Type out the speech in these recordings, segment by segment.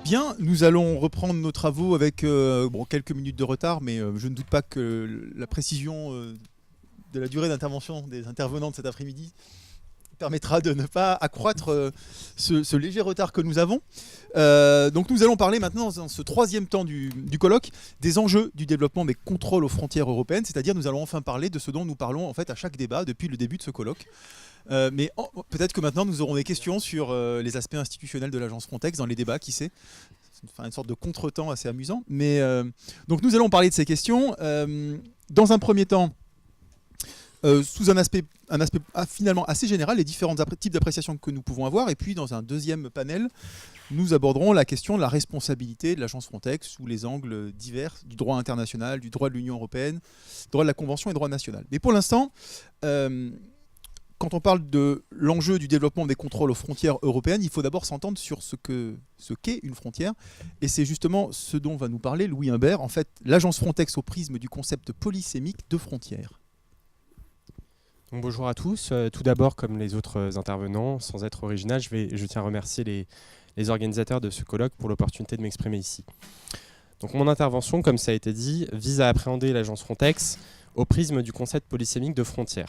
Bien, nous allons reprendre nos travaux avec quelques minutes de retard, mais je ne doute pas que la précision de la durée d'intervention des intervenants de cet après-midi permettra de ne pas accroître ce léger retard que nous avons. Donc nous allons parler maintenant, dans ce troisième temps du colloque, des enjeux du développement des contrôles aux frontières européennes, c'est-à-dire nous allons enfin parler de ce dont nous parlons en fait à chaque débat depuis le début de ce colloque. Mais peut-être que maintenant nous aurons des questions sur les aspects institutionnels de l'agence Frontex dans les débats, qui sait. C'est une sorte de contretemps assez amusant. Mais, donc nous allons parler de ces questions. Dans un premier temps, sous un aspect finalement assez général, les différents types d'appréciations que nous pouvons avoir. Et puis dans un deuxième panel, nous aborderons la question de la responsabilité de l'agence Frontex sous les angles divers du droit international, du droit de l'Union européenne, droit de la Convention et droit national. Mais pour l'instant, quand on parle de l'enjeu du développement des contrôles aux frontières européennes, il faut d'abord s'entendre sur ce qu'est une frontière. Et c'est justement ce dont va nous parler Louis Humbert, en fait, l'agence Frontex au prisme du concept polysémique de frontière. Donc, bonjour à tous. Tout d'abord, comme les autres intervenants, sans être original, je tiens à remercier les organisateurs de ce colloque pour l'opportunité de m'exprimer ici. Donc, mon intervention, comme ça a été dit, vise à appréhender l'agence Frontex au prisme du concept polysémique de frontière.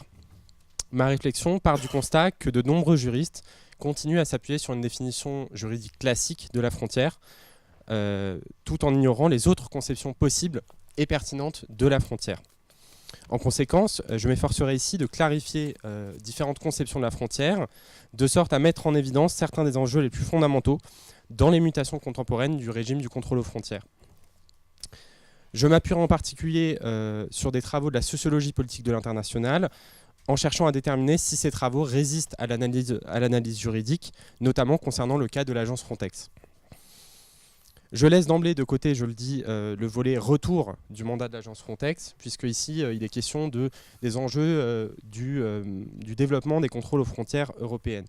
Ma réflexion part du constat que de nombreux juristes continuent à s'appuyer sur une définition juridique classique de la frontière, tout en ignorant les autres conceptions possibles et pertinentes de la frontière. En conséquence, je m'efforcerai ici de clarifier différentes conceptions de la frontière, de sorte à mettre en évidence certains des enjeux les plus fondamentaux dans les mutations contemporaines du régime du contrôle aux frontières. Je m'appuierai en particulier sur des travaux de la sociologie politique de l'international, en cherchant à déterminer si ces travaux résistent à l'analyse juridique, notamment concernant le cas de l'agence Frontex. Je laisse d'emblée de côté, je le dis, le volet retour du mandat de l'agence Frontex, puisque ici, il est question des enjeux du développement des contrôles aux frontières européennes.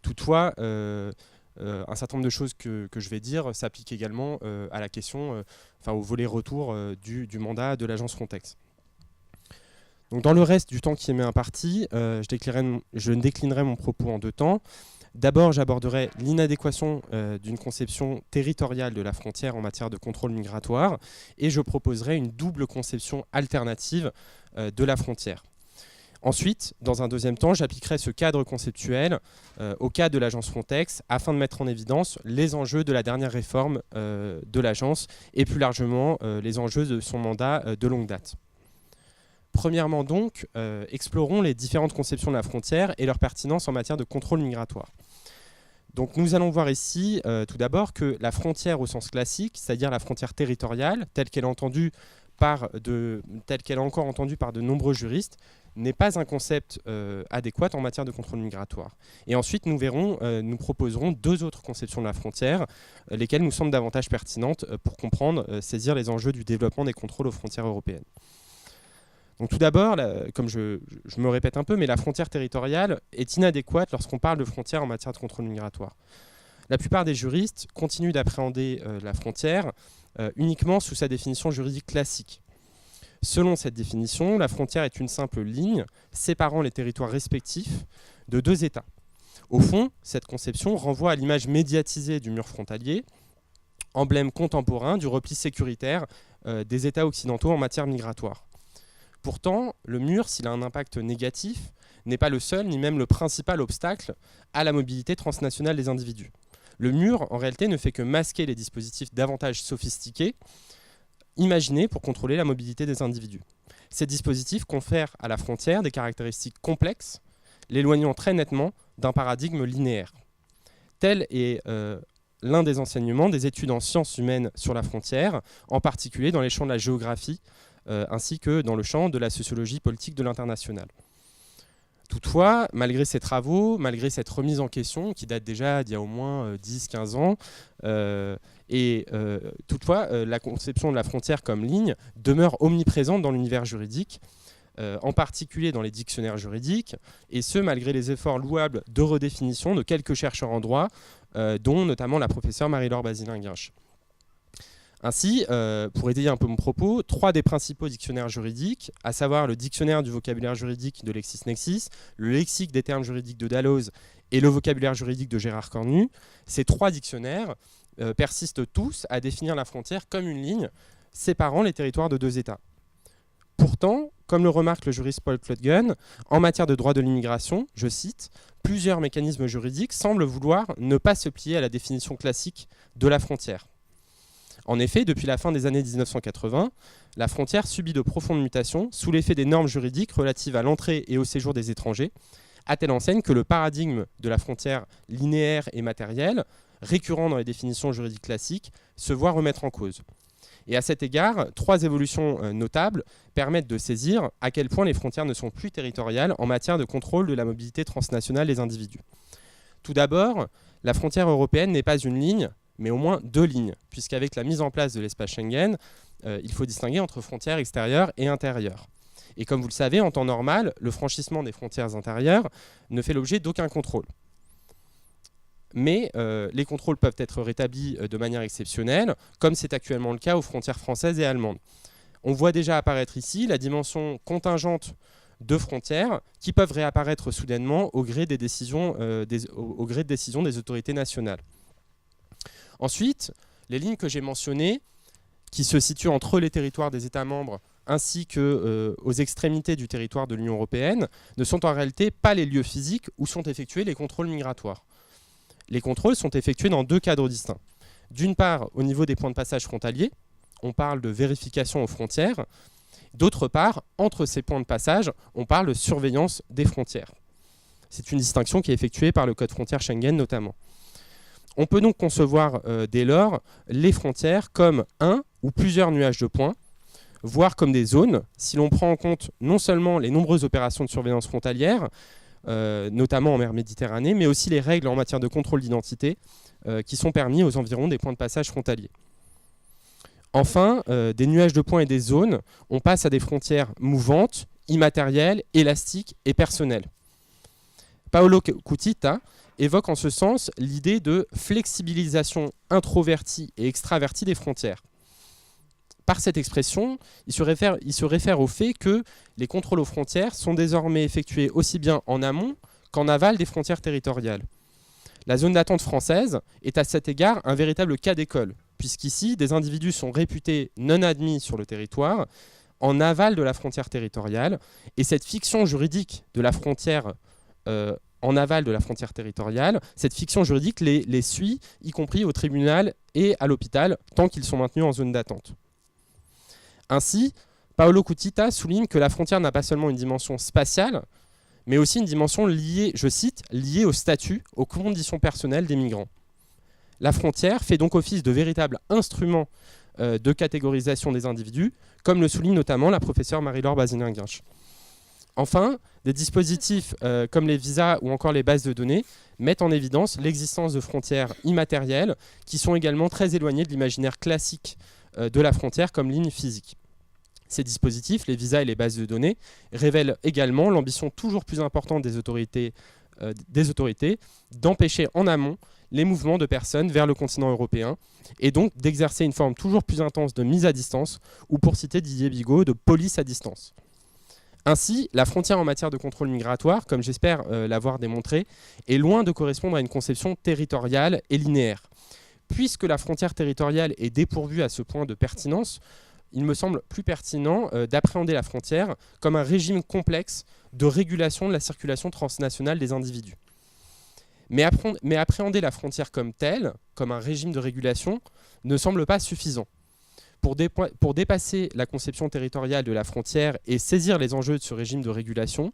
Toutefois, un certain nombre de choses que je vais dire s'appliquent également à la question, au volet retour du mandat de l'agence Frontex. Donc dans le reste du temps qui m'est imparti, je déclinerai mon propos en deux temps. D'abord, j'aborderai l'inadéquation d'une conception territoriale de la frontière en matière de contrôle migratoire et je proposerai une double conception alternative de la frontière. Ensuite, dans un deuxième temps, j'appliquerai ce cadre conceptuel au cas de l'agence Frontex afin de mettre en évidence les enjeux de la dernière réforme de l'agence et plus largement les enjeux de son mandat de longue date. Premièrement donc, explorons les différentes conceptions de la frontière et leur pertinence en matière de contrôle migratoire. Donc nous allons voir ici tout d'abord que la frontière au sens classique, c'est-à-dire la frontière territoriale, telle qu'elle est encore entendue par de nombreux juristes, n'est pas un concept adéquat en matière de contrôle migratoire. Et ensuite nous proposerons deux autres conceptions de la frontière, lesquelles nous semblent davantage pertinentes pour comprendre, saisir les enjeux du développement des contrôles aux frontières européennes. Donc tout d'abord, comme je me répète un peu, mais la frontière territoriale est inadéquate lorsqu'on parle de frontière en matière de contrôle migratoire. La plupart des juristes continuent d'appréhender la frontière uniquement sous sa définition juridique classique. Selon cette définition, la frontière est une simple ligne séparant les territoires respectifs de deux États. Au fond, cette conception renvoie à l'image médiatisée du mur frontalier, emblème contemporain du repli sécuritaire des États occidentaux en matière migratoire. Pourtant, le mur, s'il a un impact négatif, n'est pas le seul ni même le principal obstacle à la mobilité transnationale des individus. Le mur, en réalité, ne fait que masquer les dispositifs davantage sophistiqués imaginés pour contrôler la mobilité des individus. Ces dispositifs confèrent à la frontière des caractéristiques complexes, l'éloignant très nettement d'un paradigme linéaire. Tel est l'un des enseignements des études en sciences humaines sur la frontière, en particulier dans les champs de la géographie, ainsi que dans le champ de la sociologie politique de l'international. Toutefois, malgré ces travaux, malgré cette remise en question qui date déjà d'il y a au moins 10-15 ans, toutefois, la conception de la frontière comme ligne demeure omniprésente dans l'univers juridique, en particulier dans les dictionnaires juridiques, et ce, malgré les efforts louables de redéfinition de quelques chercheurs en droit, dont notamment la professeure Marie-Laure Basilin-Guinche. Ainsi, pour étayer un peu mon propos, trois des principaux dictionnaires juridiques, à savoir le dictionnaire du vocabulaire juridique de LexisNexis, le lexique des termes juridiques de Dalloz et le vocabulaire juridique de Gérard Cornu, ces trois dictionnaires persistent tous à définir la frontière comme une ligne séparant les territoires de deux États. Pourtant, comme le remarque le juriste Paul Klödgen, en matière de droit de l'immigration, je cite, « Plusieurs mécanismes juridiques semblent vouloir ne pas se plier à la définition classique de la frontière. » En effet, depuis la fin des années 1980, la frontière subit de profondes mutations sous l'effet des normes juridiques relatives à l'entrée et au séjour des étrangers, à telle enseigne que le paradigme de la frontière linéaire et matérielle, récurrent dans les définitions juridiques classiques, se voit remettre en cause. Et à cet égard, 3 évolutions notables permettent de saisir à quel point les frontières ne sont plus territoriales en matière de contrôle de la mobilité transnationale des individus. Tout d'abord, la frontière européenne n'est pas une ligne, mais au moins 2 lignes, puisqu'avec la mise en place de l'espace Schengen, il faut distinguer entre frontières extérieures et intérieures. Et comme vous le savez, en temps normal, le franchissement des frontières intérieures ne fait l'objet d'aucun contrôle. Mais les contrôles peuvent être rétablis de manière exceptionnelle, comme c'est actuellement le cas aux frontières françaises et allemandes. On voit déjà apparaître ici la dimension contingente de frontières qui peuvent réapparaître soudainement au gré des décisions des autorités nationales. Ensuite, les lignes que j'ai mentionnées, qui se situent entre les territoires des États membres ainsi qu'aux extrémités du territoire de l'Union européenne, ne sont en réalité pas les lieux physiques où sont effectués les contrôles migratoires. Les contrôles sont effectués dans 2 cadres distincts. D'une part, au niveau des points de passage frontaliers, on parle de vérification aux frontières. D'autre part, entre ces points de passage, on parle de surveillance des frontières. C'est une distinction qui est effectuée par le Code frontière Schengen notamment. On peut donc concevoir dès lors les frontières comme un ou plusieurs nuages de points, voire comme des zones, si l'on prend en compte non seulement les nombreuses opérations de surveillance frontalière, notamment en mer Méditerranée, mais aussi les règles en matière de contrôle d'identité qui sont permis aux environs des points de passage frontaliers. Enfin, des nuages de points et des zones, on passe à des frontières mouvantes, immatérielles, élastiques et personnelles. Paolo Cutita évoque en ce sens l'idée de flexibilisation introvertie et extravertie des frontières. Par cette expression, il se réfère au fait que les contrôles aux frontières sont désormais effectués aussi bien en amont qu'en aval des frontières territoriales. La zone d'attente française est à cet égard un véritable cas d'école, puisqu'ici, des individus sont réputés non admis sur le territoire en aval de la frontière territoriale, et cette fiction juridique de la frontière en aval de la frontière territoriale, cette fiction juridique les suit, y compris au tribunal et à l'hôpital, tant qu'ils sont maintenus en zone d'attente. Ainsi, Paolo Cutita souligne que la frontière n'a pas seulement une dimension spatiale, mais aussi une dimension liée, je cite, liée au statut, aux conditions personnelles des migrants. La frontière fait donc office de véritable instrument de catégorisation des individus, comme le souligne notamment la professeure Marie-Laure Bazinet-Guinche. Enfin, des dispositifs comme les visas ou encore les bases de données mettent en évidence l'existence de frontières immatérielles qui sont également très éloignées de l'imaginaire classique de la frontière comme ligne physique. Ces dispositifs, les visas et les bases de données, révèlent également l'ambition toujours plus importante des autorités d'empêcher en amont les mouvements de personnes vers le continent européen et donc d'exercer une forme toujours plus intense de mise à distance ou, pour citer Didier Bigot, de police à distance. Ainsi, la frontière en matière de contrôle migratoire, comme j'espère l'avoir démontré, est loin de correspondre à une conception territoriale et linéaire. Puisque la frontière territoriale est dépourvue à ce point de pertinence, il me semble plus pertinent d'appréhender la frontière comme un régime complexe de régulation de la circulation transnationale des individus. Mais appréhender la frontière comme telle, comme un régime de régulation, ne semble pas suffisant. Pour dépasser la conception territoriale de la frontière et saisir les enjeux de ce régime de régulation,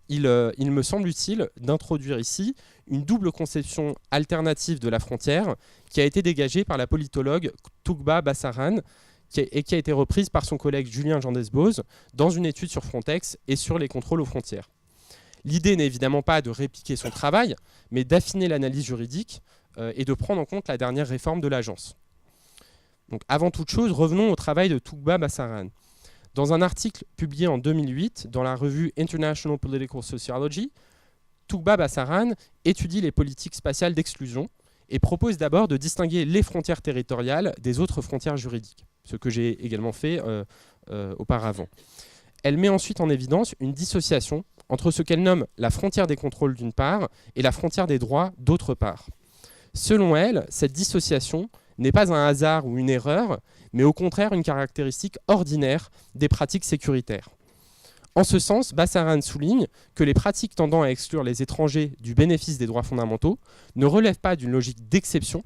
il me semble utile d'introduire ici une double conception alternative de la frontière qui a été dégagée par la politologue Tougba Bassaran et qui a été reprise par son collègue Julien Gendesbos dans une étude sur Frontex et sur les contrôles aux frontières. L'idée n'est évidemment pas de répliquer son travail, mais d'affiner l'analyse juridique et de prendre en compte la dernière réforme de l'agence. Donc, avant toute chose, revenons au travail de Tougba Bassaran. Dans un article publié en 2008 dans la revue International Political Sociology, Tougba Bassaran étudie les politiques spatiales d'exclusion et propose d'abord de distinguer les frontières territoriales des autres frontières juridiques, ce que j'ai également fait auparavant. Elle met ensuite en évidence une dissociation entre ce qu'elle nomme la frontière des contrôles d'une part et la frontière des droits d'autre part. Selon elle, cette dissociation n'est pas un hasard ou une erreur, mais au contraire une caractéristique ordinaire des pratiques sécuritaires. En ce sens, Bassaran souligne que les pratiques tendant à exclure les étrangers du bénéfice des droits fondamentaux ne relèvent pas d'une logique d'exception,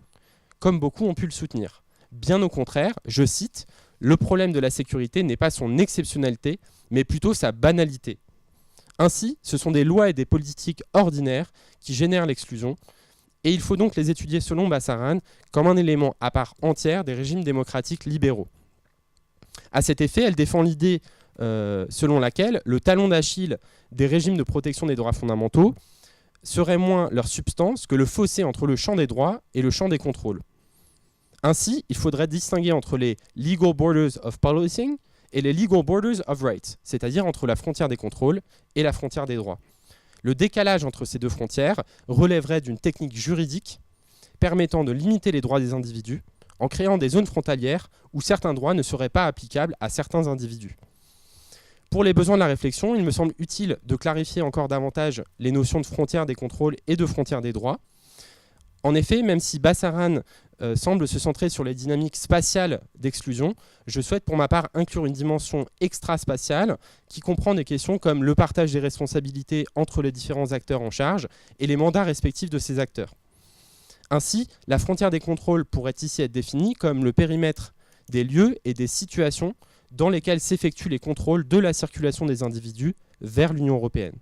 comme beaucoup ont pu le soutenir. Bien au contraire, je cite, « Le problème de la sécurité n'est pas son exceptionnalité, mais plutôt sa banalité. Ainsi, ce sont des lois et des politiques ordinaires qui génèrent l'exclusion, et il faut donc les étudier selon Bassaran comme un élément à part entière des régimes démocratiques libéraux. » À cet effet, elle défend l'idée selon laquelle le talon d'Achille des régimes de protection des droits fondamentaux serait moins leur substance que le fossé entre le champ des droits et le champ des contrôles. Ainsi, il faudrait distinguer entre les « legal borders of policing » et les « legal borders of rights », c'est-à-dire entre la frontière des contrôles et la frontière des droits. Le décalage entre ces deux frontières relèverait d'une technique juridique permettant de limiter les droits des individus en créant des zones frontalières où certains droits ne seraient pas applicables à certains individus. Pour les besoins de la réflexion, il me semble utile de clarifier encore davantage les notions de frontière des contrôles et de frontière des droits. En effet, même si Bassaran semble se centrer sur les dynamiques spatiales d'exclusion, je souhaite pour ma part inclure une dimension extraspatiale qui comprend des questions comme le partage des responsabilités entre les différents acteurs en charge et les mandats respectifs de ces acteurs. Ainsi, la frontière des contrôles pourrait ici être définie comme le périmètre des lieux et des situations dans lesquels s'effectuent les contrôles de la circulation des individus vers l'Union européenne.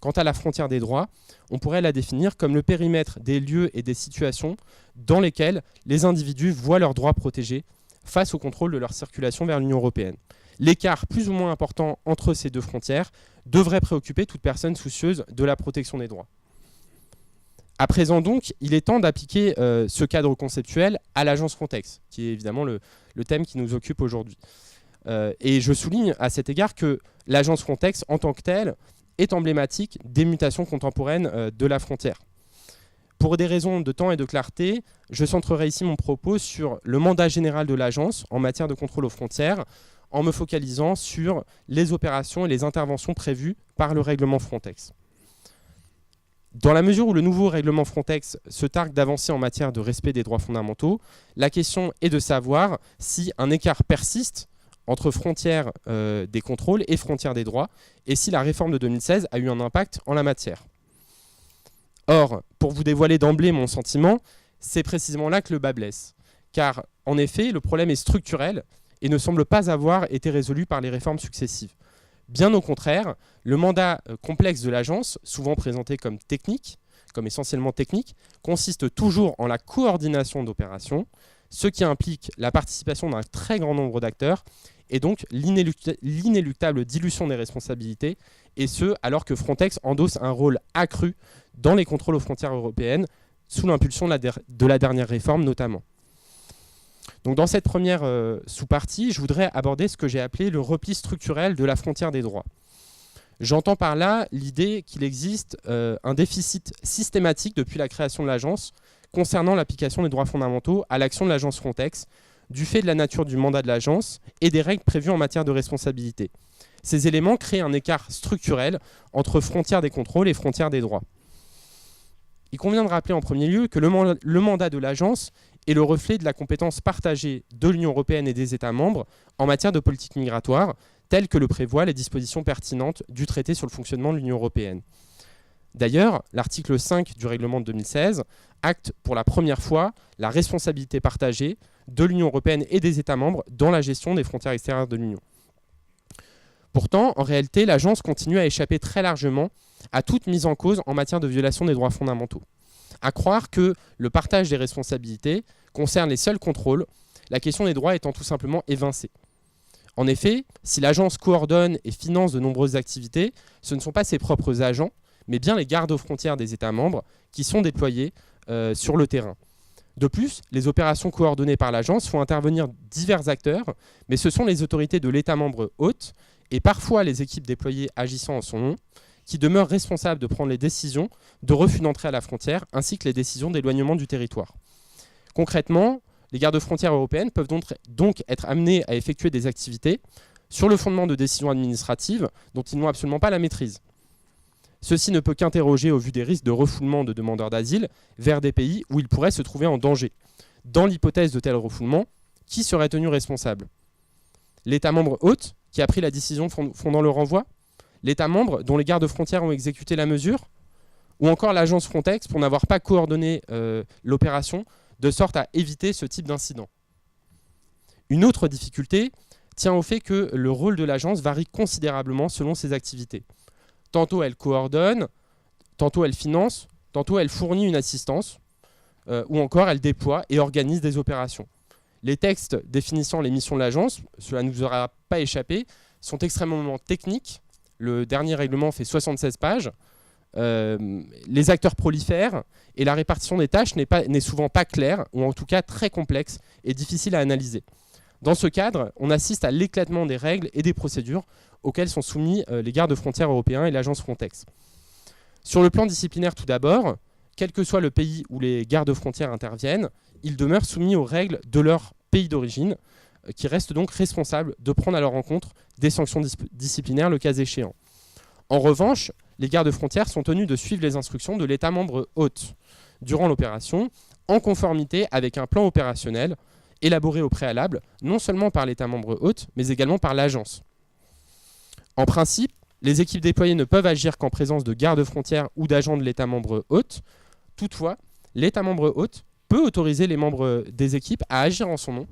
Quant à la frontière des droits, on pourrait la définir comme le périmètre des lieux et des situations dans lesquels les individus voient leurs droits protégés face au contrôle de leur circulation vers l'Union européenne. L'écart plus ou moins important entre ces deux frontières devrait préoccuper toute personne soucieuse de la protection des droits. À présent donc, il est temps d'appliquer ce cadre conceptuel à l'agence Frontex, qui est évidemment le thème qui nous occupe aujourd'hui. Et je souligne à cet égard que l'agence Frontex, en tant que telle, est emblématique des mutations contemporaines de la frontière. Pour des raisons de temps et de clarté, je centrerai ici mon propos sur le mandat général de l'agence en matière de contrôle aux frontières, en me focalisant sur les opérations et les interventions prévues par le règlement Frontex. Dans la mesure où le nouveau règlement Frontex se targue d'avancer en matière de respect des droits fondamentaux, la question est de savoir si un écart persiste entre frontières des contrôles et frontières des droits, et si la réforme de 2016 a eu un impact en la matière. Or, pour vous dévoiler d'emblée mon sentiment, c'est précisément là que le bât blesse. Car, en effet, le problème est structurel et ne semble pas avoir été résolu par les réformes successives. Bien au contraire, le mandat complexe de l'agence, souvent présenté comme technique, comme essentiellement technique, consiste toujours en la coordination d'opérations, ce qui implique la participation d'un très grand nombre d'acteurs et donc l'inéluctable dilution des responsabilités, et ce, alors que Frontex endosse un rôle accru dans les contrôles aux frontières européennes, sous l'impulsion de la dernière réforme notamment. Donc dans cette première sous-partie, je voudrais aborder ce que j'ai appelé le repli structurel de la frontière des droits. J'entends par là l'idée qu'il existe un déficit systématique depuis la création de l'agence concernant l'application des droits fondamentaux à l'action de l'agence Frontex, du fait de la nature du mandat de l'agence et des règles prévues en matière de responsabilité. Ces éléments créent un écart structurel entre frontières des contrôles et frontières des droits. Il convient de rappeler en premier lieu que le mandat de l'agence est le reflet de la compétence partagée de l'Union européenne et des États membres en matière de politique migratoire, telles que le prévoient les dispositions pertinentes du traité sur le fonctionnement de l'Union européenne. D'ailleurs, l'article 5 du règlement de 2016 acte pour la première fois la responsabilité partagée de l'Union européenne et des États membres dans la gestion des frontières extérieures de l'Union. Pourtant, en réalité, l'agence continue à échapper très largement à toute mise en cause en matière de violation des droits fondamentaux. À croire que le partage des responsabilités concerne les seuls contrôles, la question des droits étant tout simplement évincée. En effet, si l'agence coordonne et finance de nombreuses activités, ce ne sont pas ses propres agents, mais bien les gardes aux frontières des États membres qui sont déployés sur le terrain. De plus, les opérations coordonnées par l'agence font intervenir divers acteurs, mais ce sont les autorités de l'État membre hôte, et parfois les équipes déployées agissant en son nom, qui demeurent responsables de prendre les décisions de refus d'entrée à la frontière, ainsi que les décisions d'éloignement du territoire. Concrètement, les gardes-frontières européennes peuvent donc être amenés à effectuer des activités sur le fondement de décisions administratives dont ils n'ont absolument pas la maîtrise. Ceci ne peut qu'interroger au vu des risques de refoulement de demandeurs d'asile vers des pays où ils pourraient se trouver en danger. Dans l'hypothèse de tel refoulement, qui serait tenu responsable? L'État membre hôte qui a pris la décision fondant le renvoi? L'État membre dont les gardes-frontières ont exécuté la mesure? Ou encore l'agence Frontex pour n'avoir pas coordonné l'opération de sorte à éviter ce type d'incident? Une autre difficulté tient au fait que le rôle de l'agence varie considérablement selon ses activités. Tantôt elle coordonne, tantôt elle finance, tantôt elle fournit une assistance, ou encore elle déploie et organise des opérations. Les textes définissant les missions de l'agence, cela ne nous aura pas échappé, sont extrêmement techniques. Le dernier règlement fait 76 pages. Les acteurs prolifèrent et la répartition des tâches n'est souvent pas claire, ou en tout cas très complexe et difficile à analyser. Dans ce cadre, on assiste à l'éclatement des règles et des procédures auxquelles sont soumis les gardes-frontières européens et l'agence Frontex. Sur le plan disciplinaire tout d'abord, quel que soit le pays où les gardes-frontières interviennent, ils demeurent soumis aux règles de leur pays d'origine, qui restent donc responsables de prendre à leur encontre des sanctions disciplinaires le cas échéant. En revanche, les gardes-frontières sont tenus de suivre les instructions de l'État membre hôte durant l'opération, en conformité avec un plan opérationnel élaboré au préalable, non seulement par l'État membre hôte, mais également par l'agence. En principe, les équipes déployées ne peuvent agir qu'en présence de gardes-frontières ou d'agents de l'État membre hôte. Toutefois, l'État membre hôte peut autoriser les membres des équipes à agir en son nom,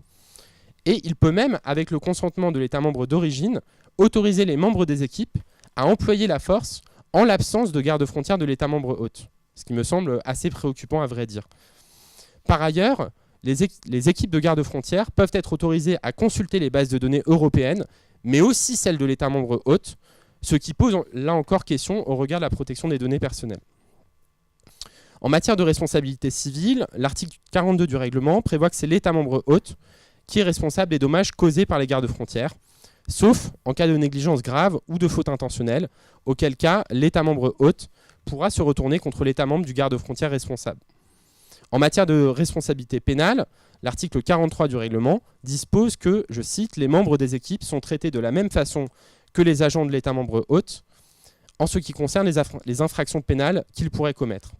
et il peut même, avec le consentement de l'État membre d'origine, autoriser les membres des équipes à employer la force en l'absence de garde-frontières de l'État membre hôte, ce qui me semble assez préoccupant à vrai dire. Par ailleurs, les équipes de garde-frontières peuvent être autorisées à consulter les bases de données européennes, mais aussi celles de l'État membre hôte, ce qui pose là encore question au regard de la protection des données personnelles. En matière de responsabilité civile, l'article 42 du règlement prévoit que c'est l'État membre hôte qui est responsable des dommages causés par les gardes-frontières, sauf en cas de négligence grave ou de faute intentionnelle, auquel cas l'État membre hôte pourra se retourner contre l'État membre du garde-frontière responsable. En matière de responsabilité pénale, l'article 43 du règlement dispose que, je cite, « les membres des équipes sont traités de la même façon que les agents de l'État membre hôte en ce qui concerne les infractions pénales qu'ils pourraient commettre. »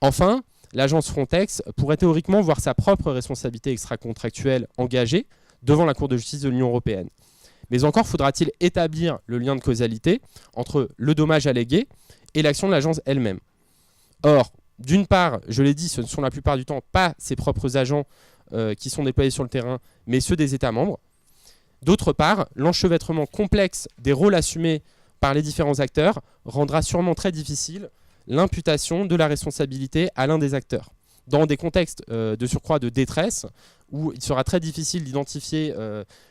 Enfin, l'agence Frontex pourrait théoriquement voir sa propre responsabilité extra-contractuelle engagée devant la Cour de justice de l'Union européenne. Mais encore faudra-t-il établir le lien de causalité entre le dommage allégué et l'action de l'agence elle-même. Or, d'une part, je l'ai dit, ce ne sont la plupart du temps pas ses propres agents qui sont déployés sur le terrain, mais ceux des États membres. D'autre part, l'enchevêtrement complexe des rôles assumés par les différents acteurs rendra sûrement très difficile l'imputation de la responsabilité à l'un des acteurs. Dans des contextes de surcroît de détresse, où il sera très difficile d'identifier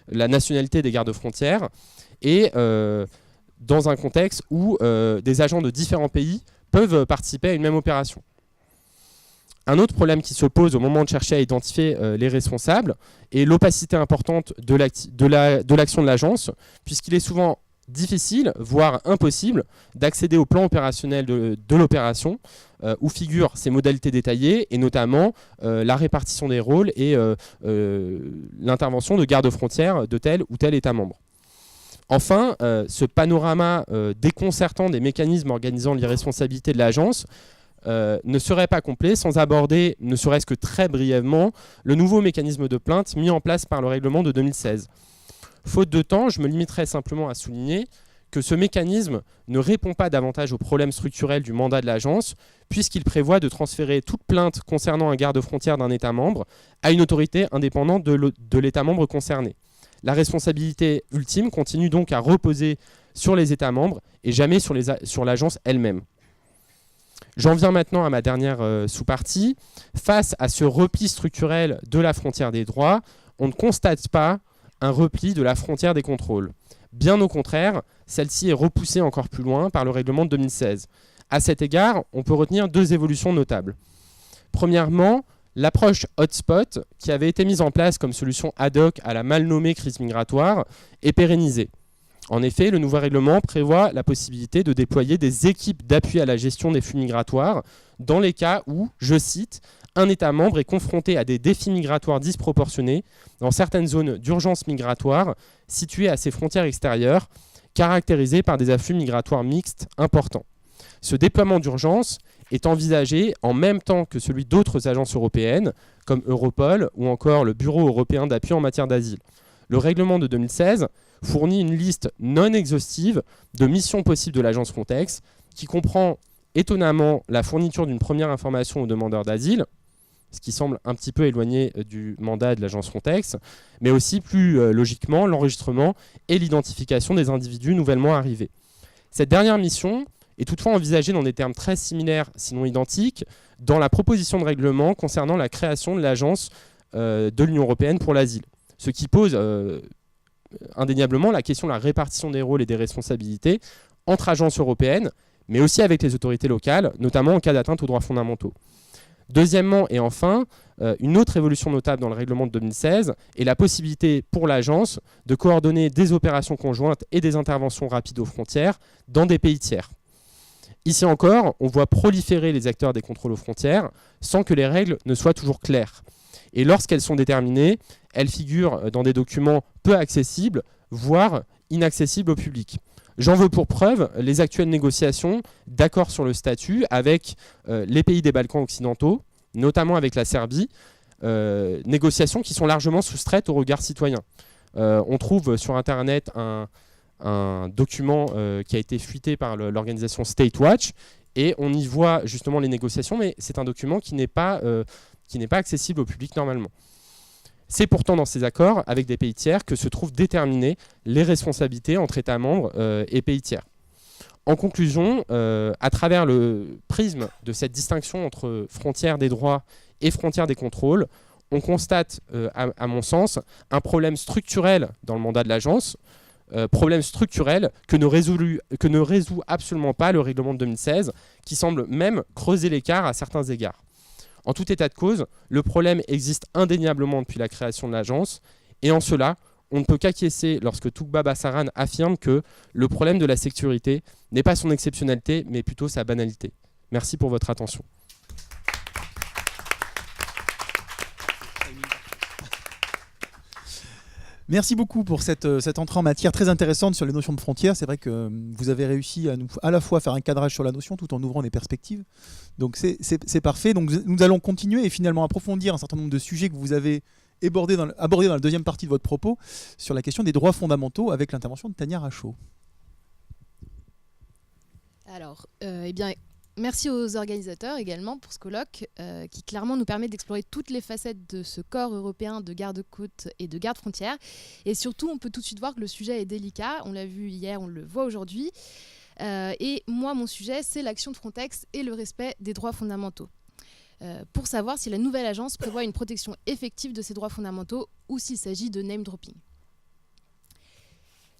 la nationalité des gardes-frontières, et dans un contexte où des agents de différents pays peuvent participer à une même opération. Un autre problème qui se pose au moment de chercher à identifier les responsables est l'opacité importante de l'action de l'agence, puisqu'il est souvent difficile, voire impossible, d'accéder au plan opérationnel de l'opération, où figurent ses modalités détaillées, et notamment la répartition des rôles et l'intervention de garde-frontières de tel ou tel État membre. Enfin, ce panorama déconcertant des mécanismes organisant l'irresponsabilité de l'agence ne serait pas complet sans aborder, ne serait-ce que très brièvement, le nouveau mécanisme de plainte mis en place par le règlement de 2016. Faute de temps, je me limiterai simplement à souligner que ce mécanisme ne répond pas davantage aux problèmes structurels du mandat de l'agence, puisqu'il prévoit de transférer toute plainte concernant un garde-frontière d'un État membre à une autorité indépendante de l'État membre concerné. La responsabilité ultime continue donc à reposer sur les États membres et jamais sur l'agence elle-même. J'en viens maintenant à ma dernière sous-partie. Face à ce repli structurel de la frontière des droits, on ne constate pas un repli de la frontière des contrôles. Bien au contraire, celle-ci est repoussée encore plus loin par le règlement de 2016. À cet égard, on peut retenir deux évolutions notables. Premièrement, l'approche hotspot, qui avait été mise en place comme solution ad hoc à la mal nommée crise migratoire, est pérennisée. En effet, le nouveau règlement prévoit la possibilité de déployer des équipes d'appui à la gestion des flux migratoires dans les cas où, je cite, un État membre est confronté à des défis migratoires disproportionnés dans certaines zones d'urgence migratoire situées à ses frontières extérieures, caractérisées par des afflux migratoires mixtes importants. Ce déploiement d'urgence est envisagé en même temps que celui d'autres agences européennes, comme Europol ou encore le Bureau européen d'appui en matière d'asile. Le règlement de 2016 fournit une liste non exhaustive de missions possibles de l'agence Frontex, qui comprend étonnamment la fourniture d'une première information aux demandeurs d'asile, ce qui semble un petit peu éloigné du mandat de l'agence Frontex, mais aussi plus logiquement l'enregistrement et l'identification des individus nouvellement arrivés. Cette dernière mission est toutefois envisagée dans des termes très similaires, sinon identiques, dans la proposition de règlement concernant la création de l'agence de l'Union européenne pour l'asile, ce qui pose indéniablement la question de la répartition des rôles et des responsabilités entre agences européennes, mais aussi avec les autorités locales, notamment en cas d'atteinte aux droits fondamentaux. Deuxièmement et enfin, une autre évolution notable dans le règlement de 2016 est la possibilité pour l'agence de coordonner des opérations conjointes et des interventions rapides aux frontières dans des pays tiers. Ici encore, on voit proliférer les acteurs des contrôles aux frontières sans que les règles ne soient toujours claires. Et lorsqu'elles sont déterminées, elles figurent dans des documents peu accessibles, voire inaccessibles au public. J'en veux pour preuve les actuelles négociations d'accords sur le statut avec les pays des Balkans occidentaux, notamment avec la Serbie, négociations qui sont largement soustraites au regard citoyen. On trouve sur Internet un document qui a été fuité par l'organisation State Watch, et on y voit justement les négociations, mais c'est un document qui n'est pas accessible au public normalement. C'est pourtant dans ces accords avec des pays tiers que se trouvent déterminées les responsabilités entre États membres et pays tiers. En conclusion, à travers le prisme de cette distinction entre frontières des droits et frontières des contrôles, on constate, à mon sens, un problème structurel dans le mandat de l'agence, problème structurel que ne résout absolument pas le règlement de 2016, qui semble même creuser l'écart à certains égards. En tout état de cause, le problème existe indéniablement depuis la création de l'agence, et en cela, on ne peut qu'acquiescer lorsque Tougba Bassaran affirme que le problème de la sécurité n'est pas son exceptionnalité, mais plutôt sa banalité. Merci pour votre attention. Merci beaucoup pour cette entrée en matière très intéressante sur les notions de frontières. C'est vrai que vous avez réussi à la fois faire un cadrage sur la notion tout en ouvrant des perspectives. Donc c'est parfait. Donc nous allons continuer et finalement approfondir un certain nombre de sujets que vous avez abordés dans la deuxième partie de votre propos sur la question des droits fondamentaux avec l'intervention de Tania Rachaud. Alors, merci aux organisateurs également pour ce colloque qui clairement nous permet d'explorer toutes les facettes de ce corps européen de garde-côtes et de garde-frontières. Et surtout, on peut tout de suite voir que le sujet est délicat. On l'a vu hier, on le voit aujourd'hui. Et moi, mon sujet, c'est l'action de Frontex et le respect des droits fondamentaux. Pour savoir si la nouvelle agence prévoit une protection effective de ces droits fondamentaux ou s'il s'agit de name dropping.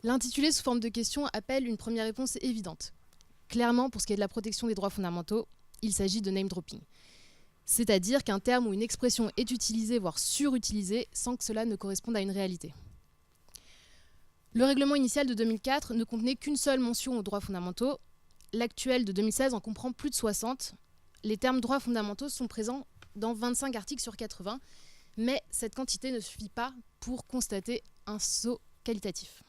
L'intitulé sous forme de question appelle une première réponse évidente. Clairement, pour ce qui est de la protection des droits fondamentaux, il s'agit de name dropping. C'est-à-dire qu'un terme ou une expression est utilisée, voire surutilisée, sans que cela ne corresponde à une réalité. Le règlement initial de 2004 ne contenait qu'une seule mention aux droits fondamentaux. L'actuel de 2016 en comprend plus de 60. Les termes droits fondamentaux sont présents dans 25 articles sur 80, mais cette quantité ne suffit pas pour constater un saut qualitatif.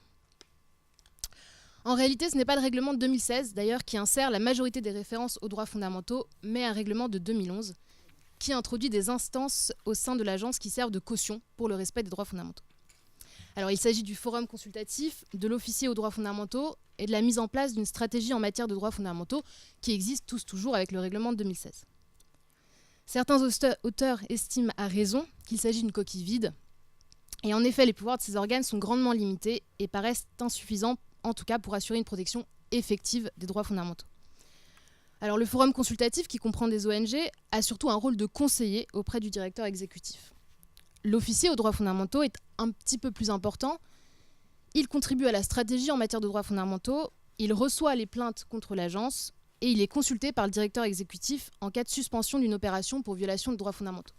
En réalité, ce n'est pas le règlement de 2016, d'ailleurs, qui insère la majorité des références aux droits fondamentaux, mais un règlement de 2011, qui introduit des instances au sein de l'agence qui servent de caution pour le respect des droits fondamentaux. Alors, il s'agit du forum consultatif, de l'officier aux droits fondamentaux et de la mise en place d'une stratégie en matière de droits fondamentaux qui existe tous toujours avec le règlement de 2016. Certains auteurs estiment à raison qu'il s'agit d'une coquille vide, et en effet, les pouvoirs de ces organes sont grandement limités et paraissent insuffisants en tout cas pour assurer une protection effective des droits fondamentaux. Alors le forum consultatif, qui comprend des ONG, a surtout un rôle de conseiller auprès du directeur exécutif. L'officier aux droits fondamentaux est un petit peu plus important. Il contribue à la stratégie en matière de droits fondamentaux, il reçoit les plaintes contre l'agence et il est consulté par le directeur exécutif en cas de suspension d'une opération pour violation de droits fondamentaux.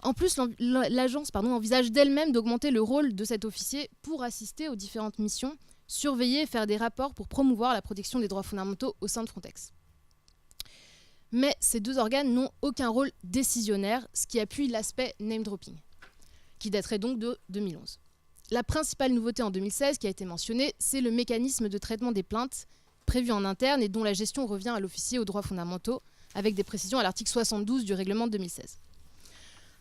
En plus, l'agence envisage d'elle-même d'augmenter le rôle de cet officier pour assister aux différentes missions, surveiller et faire des rapports pour promouvoir la protection des droits fondamentaux au sein de Frontex. Mais ces deux organes n'ont aucun rôle décisionnaire, ce qui appuie l'aspect name dropping, qui daterait donc de 2011. La principale nouveauté en 2016 qui a été mentionnée, c'est le mécanisme de traitement des plaintes prévue en interne et dont la gestion revient à l'officier aux droits fondamentaux, avec des précisions à l'article 72 du règlement de 2016.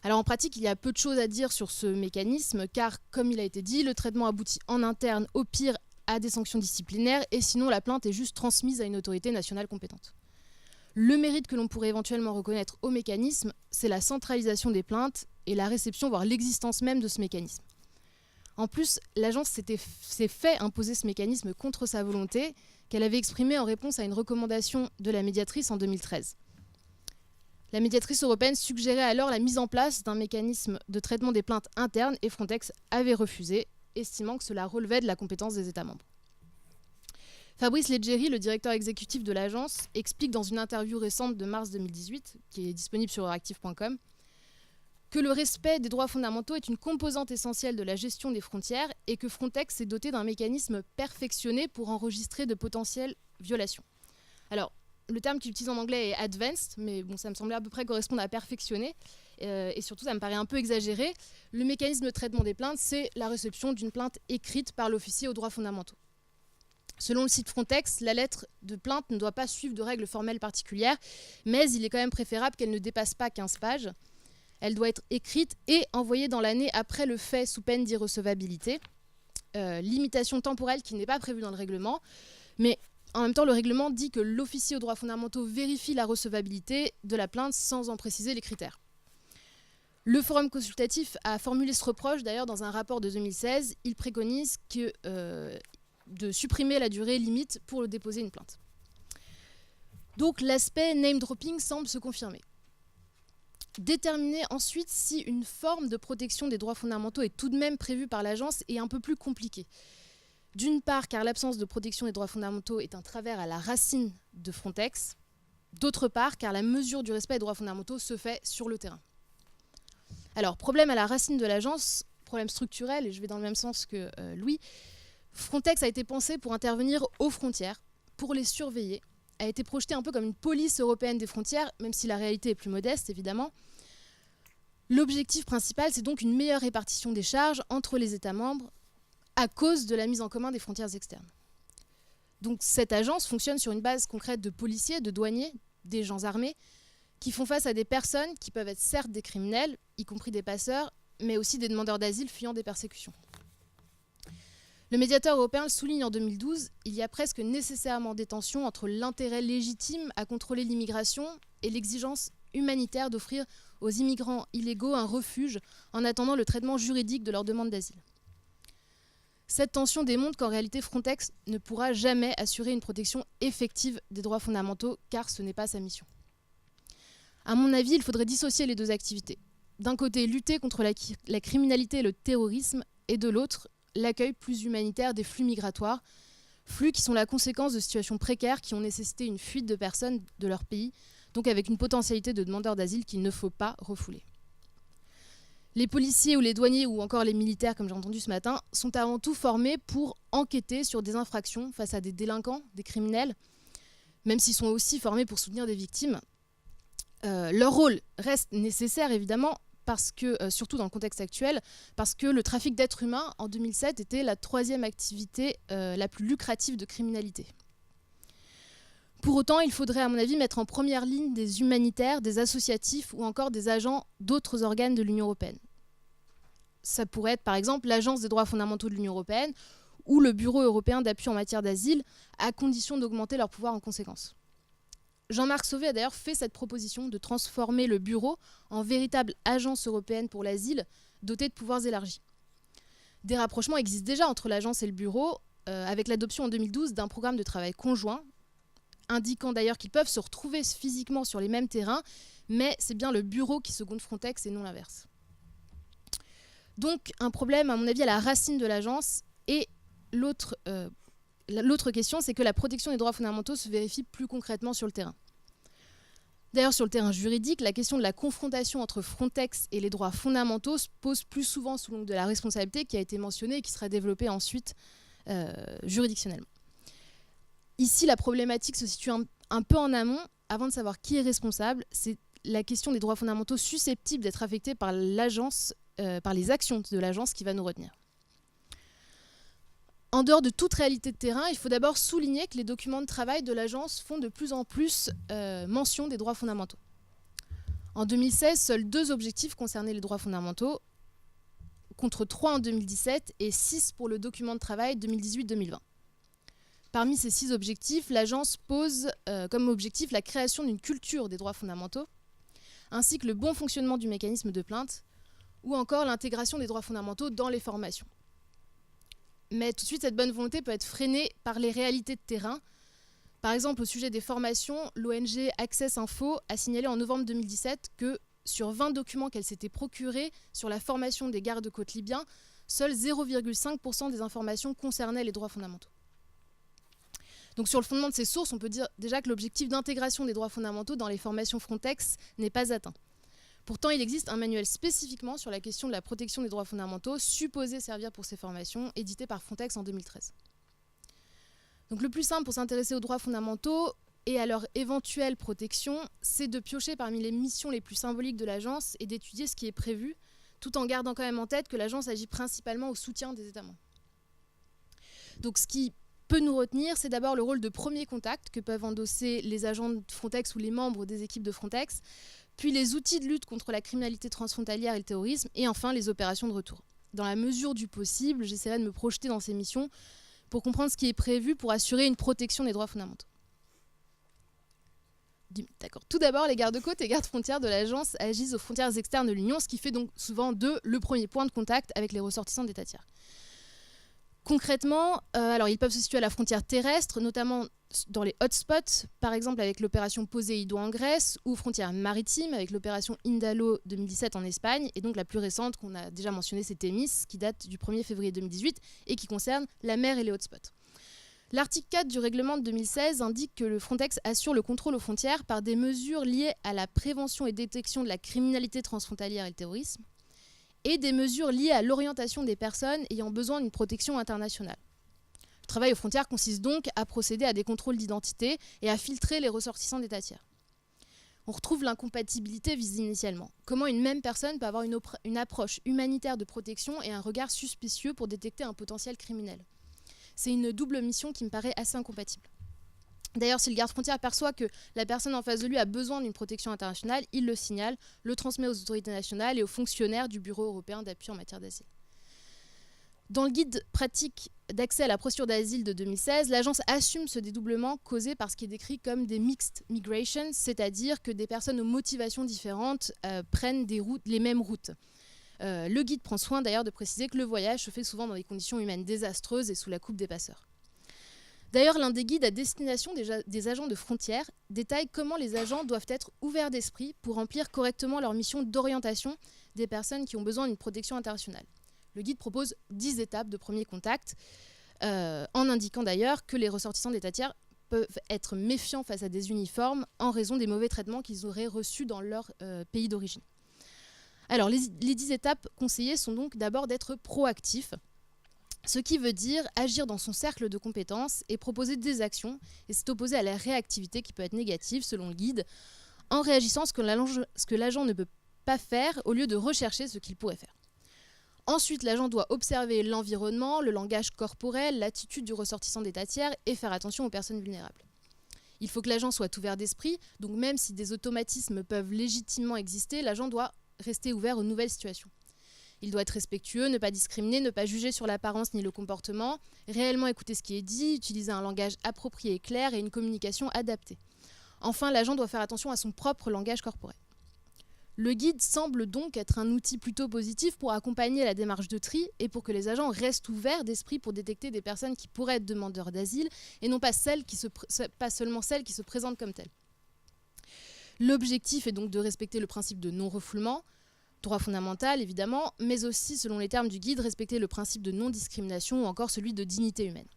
Alors en pratique, il y a peu de choses à dire sur ce mécanisme, car comme il a été dit, le traitement aboutit en interne au pire à des sanctions disciplinaires, et sinon la plainte est juste transmise à une autorité nationale compétente. Le mérite que l'on pourrait éventuellement reconnaître au mécanisme, c'est la centralisation des plaintes et la réception, voire l'existence même de ce mécanisme. En plus, l'agence s'est fait imposer ce mécanisme contre sa volonté, qu'elle avait exprimée en réponse à une recommandation de la médiatrice en 2013. La médiatrice européenne suggérait alors la mise en place d'un mécanisme de traitement des plaintes internes et Frontex avait refusé, estimant que cela relevait de la compétence des États membres. Fabrice Leggeri, le directeur exécutif de l'agence, explique dans une interview récente de mars 2018, qui est disponible sur euractiv.com, que le respect des droits fondamentaux est une composante essentielle de la gestion des frontières et que Frontex est doté d'un mécanisme perfectionné pour enregistrer de potentielles violations. Alors, le terme qu'il utilise en anglais est advanced, mais bon, ça me semblait à peu près correspondre à perfectionner, et surtout ça me paraît un peu exagéré. Le mécanisme de traitement des plaintes, c'est la réception d'une plainte écrite par l'officier aux droits fondamentaux. Selon le site Frontex, la lettre de plainte ne doit pas suivre de règles formelles particulières, mais il est quand même préférable qu'elle ne dépasse pas 15 pages. Elle doit être écrite et envoyée dans l'année après le fait sous peine d'irrecevabilité. Limitation temporelle qui n'est pas prévue dans le règlement, mais en même temps, le règlement dit que l'officier aux droits fondamentaux vérifie la recevabilité de la plainte sans en préciser les critères. Le Forum consultatif a formulé ce reproche d'ailleurs dans un rapport de 2016. Il préconise de supprimer la durée limite pour déposer une plainte. Donc l'aspect name dropping semble se confirmer. Déterminer ensuite si une forme de protection des droits fondamentaux est tout de même prévue par l'agence est un peu plus compliqué. D'une part, car l'absence de protection des droits fondamentaux est un travers à la racine de Frontex. D'autre part, car la mesure du respect des droits fondamentaux se fait sur le terrain. Alors, problème à la racine de l'agence, problème structurel, et je vais dans le même sens que Louis, Frontex a été pensé pour intervenir aux frontières, pour les surveiller, a été projeté un peu comme une police européenne des frontières, même si la réalité est plus modeste, évidemment. L'objectif principal, c'est donc une meilleure répartition des charges entre les États membres, à cause de la mise en commun des frontières externes. Donc cette agence fonctionne sur une base concrète de policiers, de douaniers, des gens armés, qui font face à des personnes qui peuvent être certes des criminels, y compris des passeurs, mais aussi des demandeurs d'asile fuyant des persécutions. Le médiateur européen le souligne en 2012, il y a presque nécessairement des tensions entre l'intérêt légitime à contrôler l'immigration et l'exigence humanitaire d'offrir aux immigrants illégaux un refuge en attendant le traitement juridique de leur demande d'asile. Cette tension démontre qu'en réalité Frontex ne pourra jamais assurer une protection effective des droits fondamentaux car ce n'est pas sa mission. À mon avis, il faudrait dissocier les deux activités. D'un côté, lutter contre la criminalité et le terrorisme et de l'autre, l'accueil plus humanitaire des flux migratoires, flux qui sont la conséquence de situations précaires qui ont nécessité une fuite de personnes de leur pays, donc avec une potentialité de demandeurs d'asile qu'il ne faut pas refouler. Les policiers ou les douaniers ou encore les militaires, comme j'ai entendu ce matin, sont avant tout formés pour enquêter sur des infractions face à des délinquants, des criminels, même s'ils sont aussi formés pour soutenir des victimes. Leur rôle reste nécessaire, évidemment, parce que, surtout dans le contexte actuel, parce que le trafic d'êtres humains, en 2007, était la 3e activité la plus lucrative de criminalité. Pour autant, il faudrait, à mon avis, mettre en première ligne des humanitaires, des associatifs ou encore des agents d'autres organes de l'Union européenne. Ça pourrait être, par exemple, l'Agence des droits fondamentaux de l'Union européenne ou le Bureau européen d'appui en matière d'asile, à condition d'augmenter leur pouvoir en conséquence. Jean-Marc Sauvé a d'ailleurs fait cette proposition de transformer le bureau en véritable agence européenne pour l'asile, dotée de pouvoirs élargis. Des rapprochements existent déjà entre l'agence et le bureau, avec l'adoption en 2012 d'un programme de travail conjoint, indiquant d'ailleurs qu'ils peuvent se retrouver physiquement sur les mêmes terrains, mais c'est bien le bureau qui seconde Frontex et non l'inverse. Donc un problème, à mon avis, à la racine de l'agence, et l'autre question, c'est que la protection des droits fondamentaux se vérifie plus concrètement sur le terrain. D'ailleurs, sur le terrain juridique, la question de la confrontation entre Frontex et les droits fondamentaux se pose plus souvent sous l'angle de la responsabilité qui a été mentionnée et qui sera développée ensuite juridictionnellement. Ici, la problématique se situe un peu en amont. Avant de savoir qui est responsable, c'est la question des droits fondamentaux susceptibles d'être affectés par l'agence, par les actions de l'agence qui va nous retenir. En dehors de toute réalité de terrain, il faut d'abord souligner que les documents de travail de l'agence font de plus en plus mention des droits fondamentaux. En 2016, seuls 2 objectifs concernaient les droits fondamentaux, contre 3 en 2017 et 6 pour le document de travail 2018-2020. Parmi ces 6 objectifs, l'agence pose comme objectif la création d'une culture des droits fondamentaux, ainsi que le bon fonctionnement du mécanisme de plainte, ou encore l'intégration des droits fondamentaux dans les formations. Mais tout de suite, cette bonne volonté peut être freinée par les réalités de terrain. Par exemple, au sujet des formations, l'ONG Access Info a signalé en novembre 2017 que sur 20 documents qu'elle s'était procurés sur la formation des gardes-côtes libyens, seuls 0,5% des informations concernaient les droits fondamentaux. Donc sur le fondement de ces sources, on peut dire déjà que l'objectif d'intégration des droits fondamentaux dans les formations Frontex n'est pas atteint. Pourtant, il existe un manuel spécifiquement sur la question de la protection des droits fondamentaux, supposé servir pour ces formations, édité par Frontex en 2013. Donc le plus simple pour s'intéresser aux droits fondamentaux et à leur éventuelle protection, c'est de piocher parmi les missions les plus symboliques de l'agence et d'étudier ce qui est prévu, tout en gardant quand même en tête que l'agence agit principalement au soutien des États membres. Donc ce qui peut nous retenir, c'est d'abord le rôle de premier contact que peuvent endosser les agents de Frontex ou les membres des équipes de Frontex, puis les outils de lutte contre la criminalité transfrontalière et le terrorisme, et enfin les opérations de retour. Dans la mesure du possible, j'essaierai de me projeter dans ces missions pour comprendre ce qui est prévu pour assurer une protection des droits fondamentaux. D'accord. Tout d'abord, les gardes-côtes et gardes-frontières de l'agence agissent aux frontières externes de l'Union, ce qui fait donc souvent d'eux le premier point de contact avec les ressortissants d'États tiers. Concrètement, alors ils peuvent se situer à la frontière terrestre, notamment dans les hotspots, par exemple avec l'opération Poséidon en Grèce, ou frontière maritime avec l'opération Indalo 2017 en Espagne, et donc la plus récente qu'on a déjà mentionnée, c'est Thémis, qui date du 1er février 2018 et qui concerne la mer et les hotspots. L'article 4 du règlement de 2016 indique que le Frontex assure le contrôle aux frontières par des mesures liées à la prévention et détection de la criminalité transfrontalière et le terrorisme, et des mesures liées à l'orientation des personnes ayant besoin d'une protection internationale. Le travail aux frontières consiste donc à procéder à des contrôles d'identité et à filtrer les ressortissants d'États tiers. On retrouve l'incompatibilité visée initialement. Comment une même personne peut avoir une approche humanitaire de protection et un regard suspicieux pour détecter un potentiel criminel? C'est une double mission qui me paraît assez incompatible. D'ailleurs, si le garde-frontière perçoit que la personne en face de lui a besoin d'une protection internationale, il le signale, le transmet aux autorités nationales et aux fonctionnaires du Bureau européen d'appui en matière d'asile. Dans le guide pratique d'accès à la procédure d'asile de 2016, l'agence assume ce dédoublement causé par ce qui est décrit comme des mixed migrations, c'est-à-dire que des personnes aux motivations différentes prennent les mêmes routes. Le guide prend soin d'ailleurs de préciser que le voyage se fait souvent dans des conditions humaines désastreuses et sous la coupe des passeurs. D'ailleurs, l'un des guides à destination des agents de frontières détaille comment les agents doivent être ouverts d'esprit pour remplir correctement leur mission d'orientation des personnes qui ont besoin d'une protection internationale. Le guide propose 10 étapes de premier contact, en indiquant d'ailleurs que les ressortissants d'États tiers peuvent être méfiants face à des uniformes en raison des mauvais traitements qu'ils auraient reçus dans leur pays d'origine. Alors, les 10 étapes conseillées sont donc d'abord d'être proactif, ce qui veut dire agir dans son cercle de compétences et proposer des actions, et c'est opposé à la réactivité qui peut être négative selon le guide, en réagissant à ce que l'agent ne peut pas faire au lieu de rechercher ce qu'il pourrait faire. Ensuite, l'agent doit observer l'environnement, le langage corporel, l'attitude du ressortissant d'État tiers et faire attention aux personnes vulnérables. Il faut que l'agent soit ouvert d'esprit, donc même si des automatismes peuvent légitimement exister, l'agent doit rester ouvert aux nouvelles situations. Il doit être respectueux, ne pas discriminer, ne pas juger sur l'apparence ni le comportement, réellement écouter ce qui est dit, utiliser un langage approprié et clair et une communication adaptée. Enfin, l'agent doit faire attention à son propre langage corporel. Le guide semble donc être un outil plutôt positif pour accompagner la démarche de tri et pour que les agents restent ouverts d'esprit pour détecter des personnes qui pourraient être demandeurs d'asile et non pas seulement celles qui se présentent comme telles. L'objectif est donc de respecter le principe de non-refoulement, droit fondamental évidemment, mais aussi, selon les termes du guide, respecter le principe de non-discrimination ou encore celui de dignité humaine.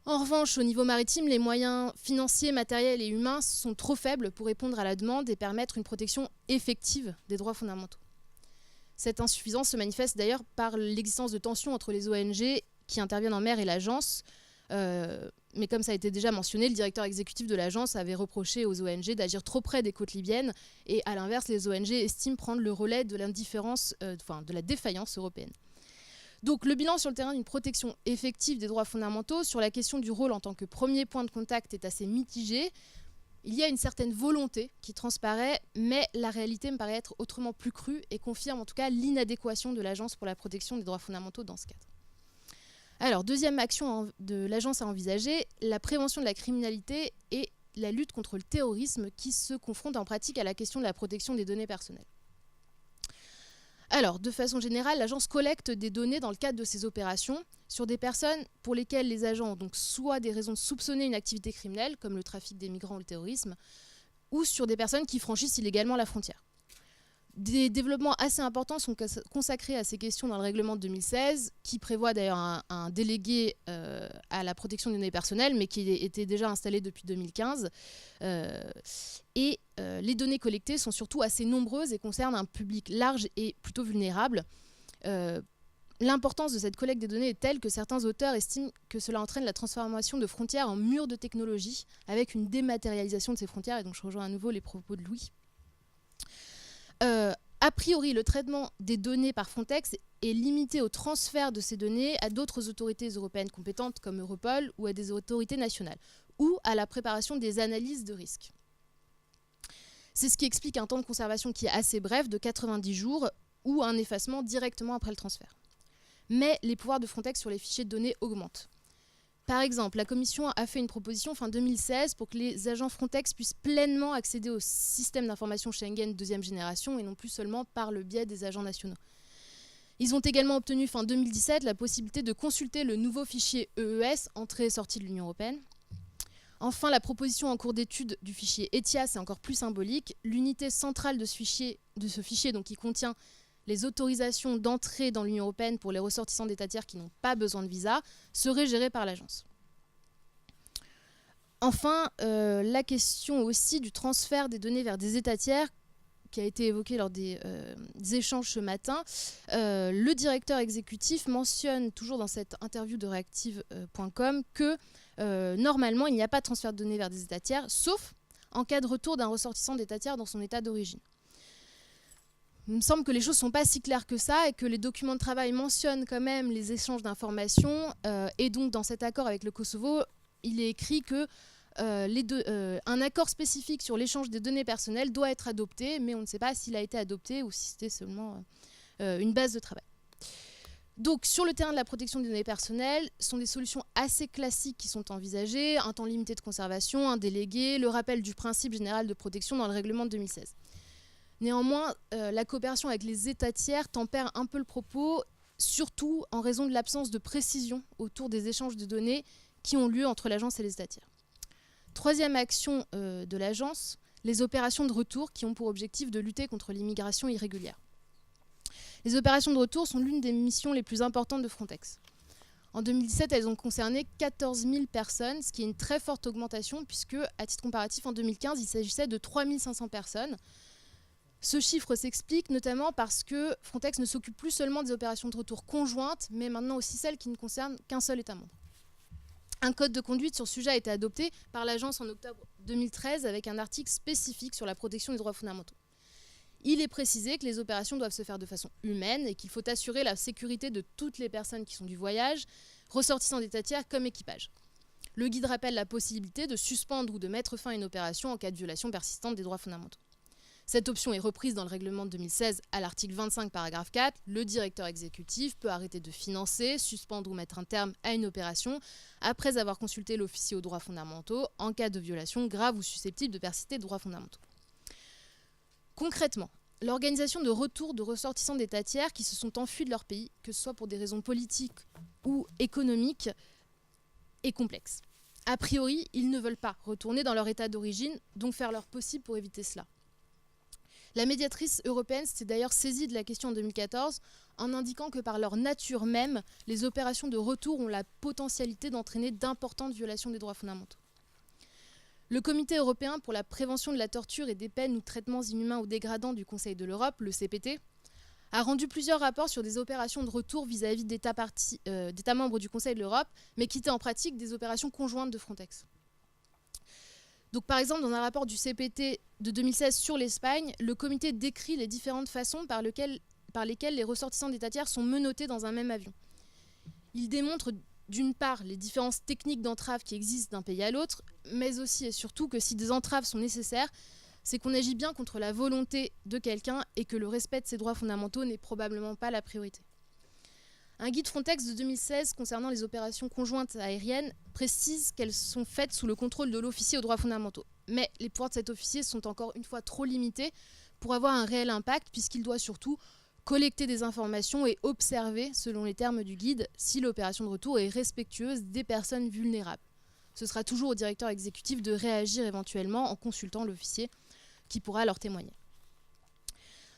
En revanche, au niveau maritime, les moyens financiers, matériels et humains sont trop faibles pour répondre à la demande et permettre une protection effective des droits fondamentaux. Cette insuffisance se manifeste d'ailleurs par l'existence de tensions entre les ONG qui interviennent en mer et l'agence. Mais comme ça a été déjà mentionné, le directeur exécutif de l'agence avait reproché aux ONG d'agir trop près des côtes libyennes et à l'inverse, les ONG estiment prendre le relais de l'indifférence, de la défaillance européenne. Donc le bilan sur le terrain d'une protection effective des droits fondamentaux sur la question du rôle en tant que premier point de contact est assez mitigé. Il y a une certaine volonté qui transparaît, mais la réalité me paraît être autrement plus crue et confirme en tout cas l'inadéquation de l'Agence pour la protection des droits fondamentaux dans ce cadre. Alors, deuxième action de l'Agence à envisager, la prévention de la criminalité et la lutte contre le terrorisme qui se confrontent en pratique à la question de la protection des données personnelles. Alors, de façon générale, l'agence collecte des données dans le cadre de ces opérations sur des personnes pour lesquelles les agents ont donc soit des raisons de soupçonner une activité criminelle, comme le trafic des migrants ou le terrorisme, ou sur des personnes qui franchissent illégalement la frontière. Des développements assez importants sont consacrés à ces questions dans le règlement de 2016, qui prévoit d'ailleurs un délégué à la protection des données personnelles, mais qui était déjà installé depuis 2015. Les données collectées sont surtout assez nombreuses et concernent un public large et plutôt vulnérable. L'importance de cette collecte des données est telle que certains auteurs estiment que cela entraîne la transformation de frontières en murs de technologie, avec une dématérialisation de ces frontières, et donc je rejoins à nouveau les propos de Louis. A priori, le traitement des données par Frontex est limité au transfert de ces données à d'autres autorités européennes compétentes comme Europol ou à des autorités nationales, ou à la préparation des analyses de risque. C'est ce qui explique un temps de conservation qui est assez bref, de 90 jours, ou un effacement directement après le transfert. Mais les pouvoirs de Frontex sur les fichiers de données augmentent. Par exemple, la Commission a fait une proposition fin 2016 pour que les agents Frontex puissent pleinement accéder au système d'information Schengen deuxième génération et non plus seulement par le biais des agents nationaux. Ils ont également obtenu fin 2017 la possibilité de consulter le nouveau fichier EES, entrée et sortie de l'Union européenne. Enfin, la proposition en cours d'étude du fichier ETIAS est encore plus symbolique. L'unité centrale de ce fichier donc, qui contient les autorisations d'entrée dans l'Union européenne pour les ressortissants d'États tiers qui n'ont pas besoin de visa seraient gérées par l'agence. Enfin, la question aussi du transfert des données vers des États tiers qui a été évoquée lors des échanges ce matin. Le directeur exécutif mentionne toujours dans cette interview de reactive.com que normalement il n'y a pas de transfert de données vers des États tiers, sauf en cas de retour d'un ressortissant d'État tiers dans son état d'origine. Il me semble que les choses ne sont pas si claires que ça et que les documents de travail mentionnent quand même les échanges d'informations. Et donc, dans cet accord avec le Kosovo, il est écrit que un accord spécifique sur l'échange des données personnelles doit être adopté, mais on ne sait pas s'il a été adopté ou si c'était seulement une base de travail. Donc, sur le terrain de la protection des données personnelles, ce sont des solutions assez classiques qui sont envisagées, un temps limité de conservation, un délégué, le rappel du principe général de protection dans le règlement de 2016. Néanmoins, la coopération avec les États tiers tempère un peu le propos, surtout en raison de l'absence de précision autour des échanges de données qui ont lieu entre l'agence et les États tiers. Troisième action de l'agence, les opérations de retour qui ont pour objectif de lutter contre l'immigration irrégulière. Les opérations de retour sont l'une des missions les plus importantes de Frontex. En 2017, elles ont concerné 14 000 personnes, ce qui est une très forte augmentation puisque, à titre comparatif, en 2015, il s'agissait de 3 500 personnes. Ce chiffre s'explique notamment parce que Frontex ne s'occupe plus seulement des opérations de retour conjointes, mais maintenant aussi celles qui ne concernent qu'un seul État membre. Un code de conduite sur ce sujet a été adopté par l'agence en octobre 2013 avec un article spécifique sur la protection des droits fondamentaux. Il est précisé que les opérations doivent se faire de façon humaine et qu'il faut assurer la sécurité de toutes les personnes qui sont du voyage, ressortissants d'États tiers comme équipage. Le guide rappelle la possibilité de suspendre ou de mettre fin à une opération en cas de violation persistante des droits fondamentaux. Cette option est reprise dans le règlement de 2016 à l'article 25, paragraphe 4. Le directeur exécutif peut arrêter de financer, suspendre ou mettre un terme à une opération après avoir consulté l'officier aux droits fondamentaux en cas de violation grave ou susceptible de persister de droits fondamentaux. Concrètement, l'organisation de retour de ressortissants d'États tiers qui se sont enfuis de leur pays, que ce soit pour des raisons politiques ou économiques, est complexe. A priori, ils ne veulent pas retourner dans leur état d'origine, donc faire leur possible pour éviter cela. La médiatrice européenne s'est d'ailleurs saisie de la question en 2014 en indiquant que par leur nature même, les opérations de retour ont la potentialité d'entraîner d'importantes violations des droits fondamentaux. Le Comité européen pour la prévention de la torture et des peines ou traitements inhumains ou dégradants du Conseil de l'Europe, le CPT, a rendu plusieurs rapports sur des opérations de retour vis-à-vis d'États membres du Conseil de l'Europe, mais qui étaient en pratique des opérations conjointes de Frontex. Donc, par exemple, dans un rapport du CPT de 2016 sur l'Espagne, le comité décrit les différentes façons par lesquelles les ressortissants d'États tiers sont menottés dans un même avion. Il démontre d'une part les différences techniques d'entrave qui existent d'un pays à l'autre, mais aussi et surtout que si des entraves sont nécessaires, c'est qu'on agit bien contre la volonté de quelqu'un et que le respect de ses droits fondamentaux n'est probablement pas la priorité. Un guide Frontex de 2016 concernant les opérations conjointes aériennes précise qu'elles sont faites sous le contrôle de l'officier aux droits fondamentaux. Mais les pouvoirs de cet officier sont encore une fois trop limités pour avoir un réel impact, puisqu'il doit surtout collecter des informations et observer, selon les termes du guide, si l'opération de retour est respectueuse des personnes vulnérables. Ce sera toujours au directeur exécutif de réagir éventuellement en consultant l'officier qui pourra leur témoigner.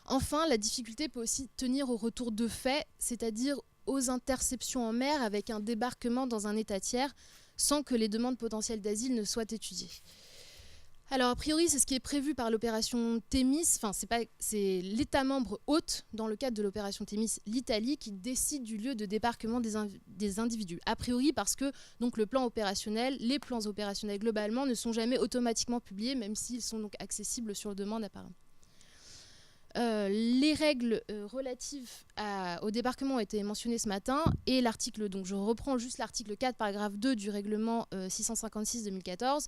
Enfin, la difficulté peut aussi tenir au retour de fait, c'est-à-dire aux interceptions en mer avec un débarquement dans un État tiers sans que les demandes potentielles d'asile ne soient étudiées. Alors, a priori, c'est ce qui est prévu par l'opération Thémis. Enfin, c'est l'État membre hôte, dans le cadre de l'opération Thémis, l'Italie, qui décide du lieu de débarquement des individus. A priori, parce que donc, les plans opérationnels globalement ne sont jamais automatiquement publiés, même s'ils sont donc accessibles sur demande apparemment. Les règles relatives au débarquement ont été mentionnées ce matin et l'article, donc je reprends juste l'article 4, paragraphe 2 du règlement 656-2014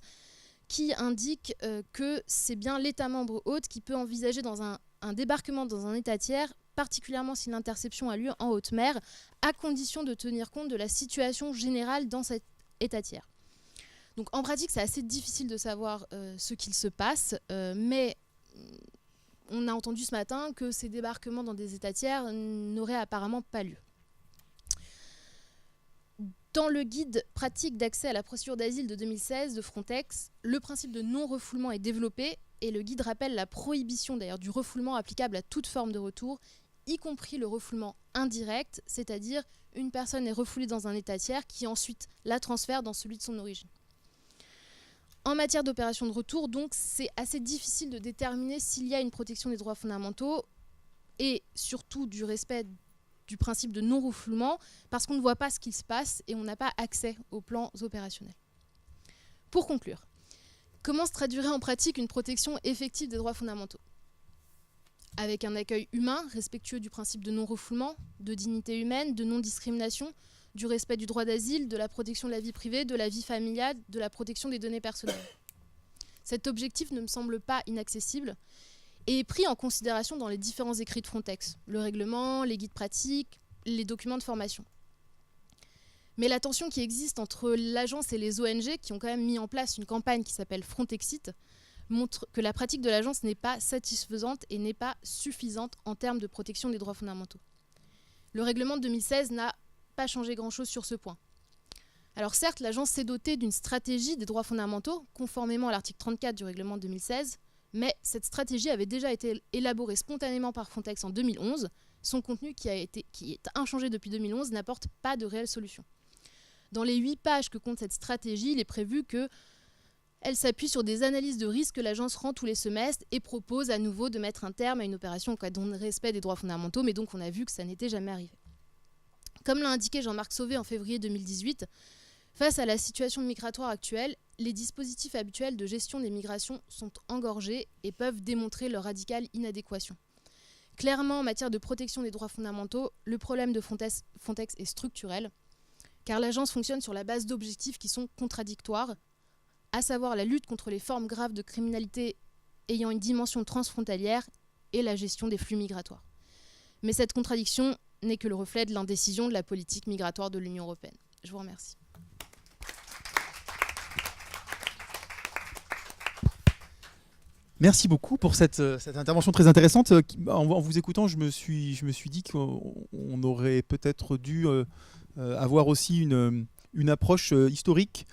qui indique que c'est bien l'État membre hôte qui peut envisager dans un débarquement dans un État tiers, particulièrement si l'interception a lieu en haute mer, à condition de tenir compte de la situation générale dans cet État tiers. Donc en pratique, c'est assez difficile de savoir ce qu'il se passe, mais on a entendu ce matin que ces débarquements dans des États tiers n'auraient apparemment pas lieu. Dans le guide pratique d'accès à la procédure d'asile de 2016 de Frontex, le principe de non-refoulement est développé et le guide rappelle la prohibition d'ailleurs du refoulement applicable à toute forme de retour, y compris le refoulement indirect, c'est-à-dire une personne est refoulée dans un État tiers qui ensuite la transfère dans celui de son origine. En matière d'opération de retour, donc, c'est assez difficile de déterminer s'il y a une protection des droits fondamentaux et surtout du respect du principe de non-refoulement parce qu'on ne voit pas ce qu'il se passe et on n'a pas accès aux plans opérationnels. Pour conclure, comment se traduirait en pratique une protection effective des droits fondamentaux ? Avec un accueil humain, respectueux du principe de non-refoulement, de dignité humaine, de non-discrimination, du respect du droit d'asile, de la protection de la vie privée, de la vie familiale, de la protection des données personnelles. Cet objectif ne me semble pas inaccessible et est pris en considération dans les différents écrits de Frontex, le règlement, les guides pratiques, les documents de formation. Mais la tension qui existe entre l'agence et les ONG, qui ont quand même mis en place une campagne qui s'appelle Frontexit, montre que la pratique de l'agence n'est pas satisfaisante et n'est pas suffisante en termes de protection des droits fondamentaux. Le règlement de 2016 n'a pas changé grand-chose sur ce point. Alors certes, l'agence s'est dotée d'une stratégie des droits fondamentaux, conformément à l'article 34 du règlement de 2016, mais cette stratégie avait déjà été élaborée spontanément par Frontex en 2011. Son contenu, qui est inchangé depuis 2011, n'apporte pas de réelle solution. Dans les 8 pages que compte cette stratégie, il est prévu qu'elle s'appuie sur des analyses de risque que l'agence rend tous les semestres et propose à nouveau de mettre un terme à une opération en cas de non-respect des droits fondamentaux, mais donc on a vu que ça n'était jamais arrivé. Comme l'a indiqué Jean-Marc Sauvé en février 2018, face à la situation migratoire actuelle, les dispositifs habituels de gestion des migrations sont engorgés et peuvent démontrer leur radicale inadéquation. Clairement, en matière de protection des droits fondamentaux, le problème de Frontex est structurel, car l'agence fonctionne sur la base d'objectifs qui sont contradictoires, à savoir la lutte contre les formes graves de criminalité ayant une dimension transfrontalière et la gestion des flux migratoires. Mais cette contradiction n'est que le reflet de l'indécision de la politique migratoire de l'Union européenne. Je vous remercie. Merci beaucoup pour cette intervention très intéressante. En vous écoutant, je me suis dit qu'on aurait peut-être dû avoir aussi une approche historique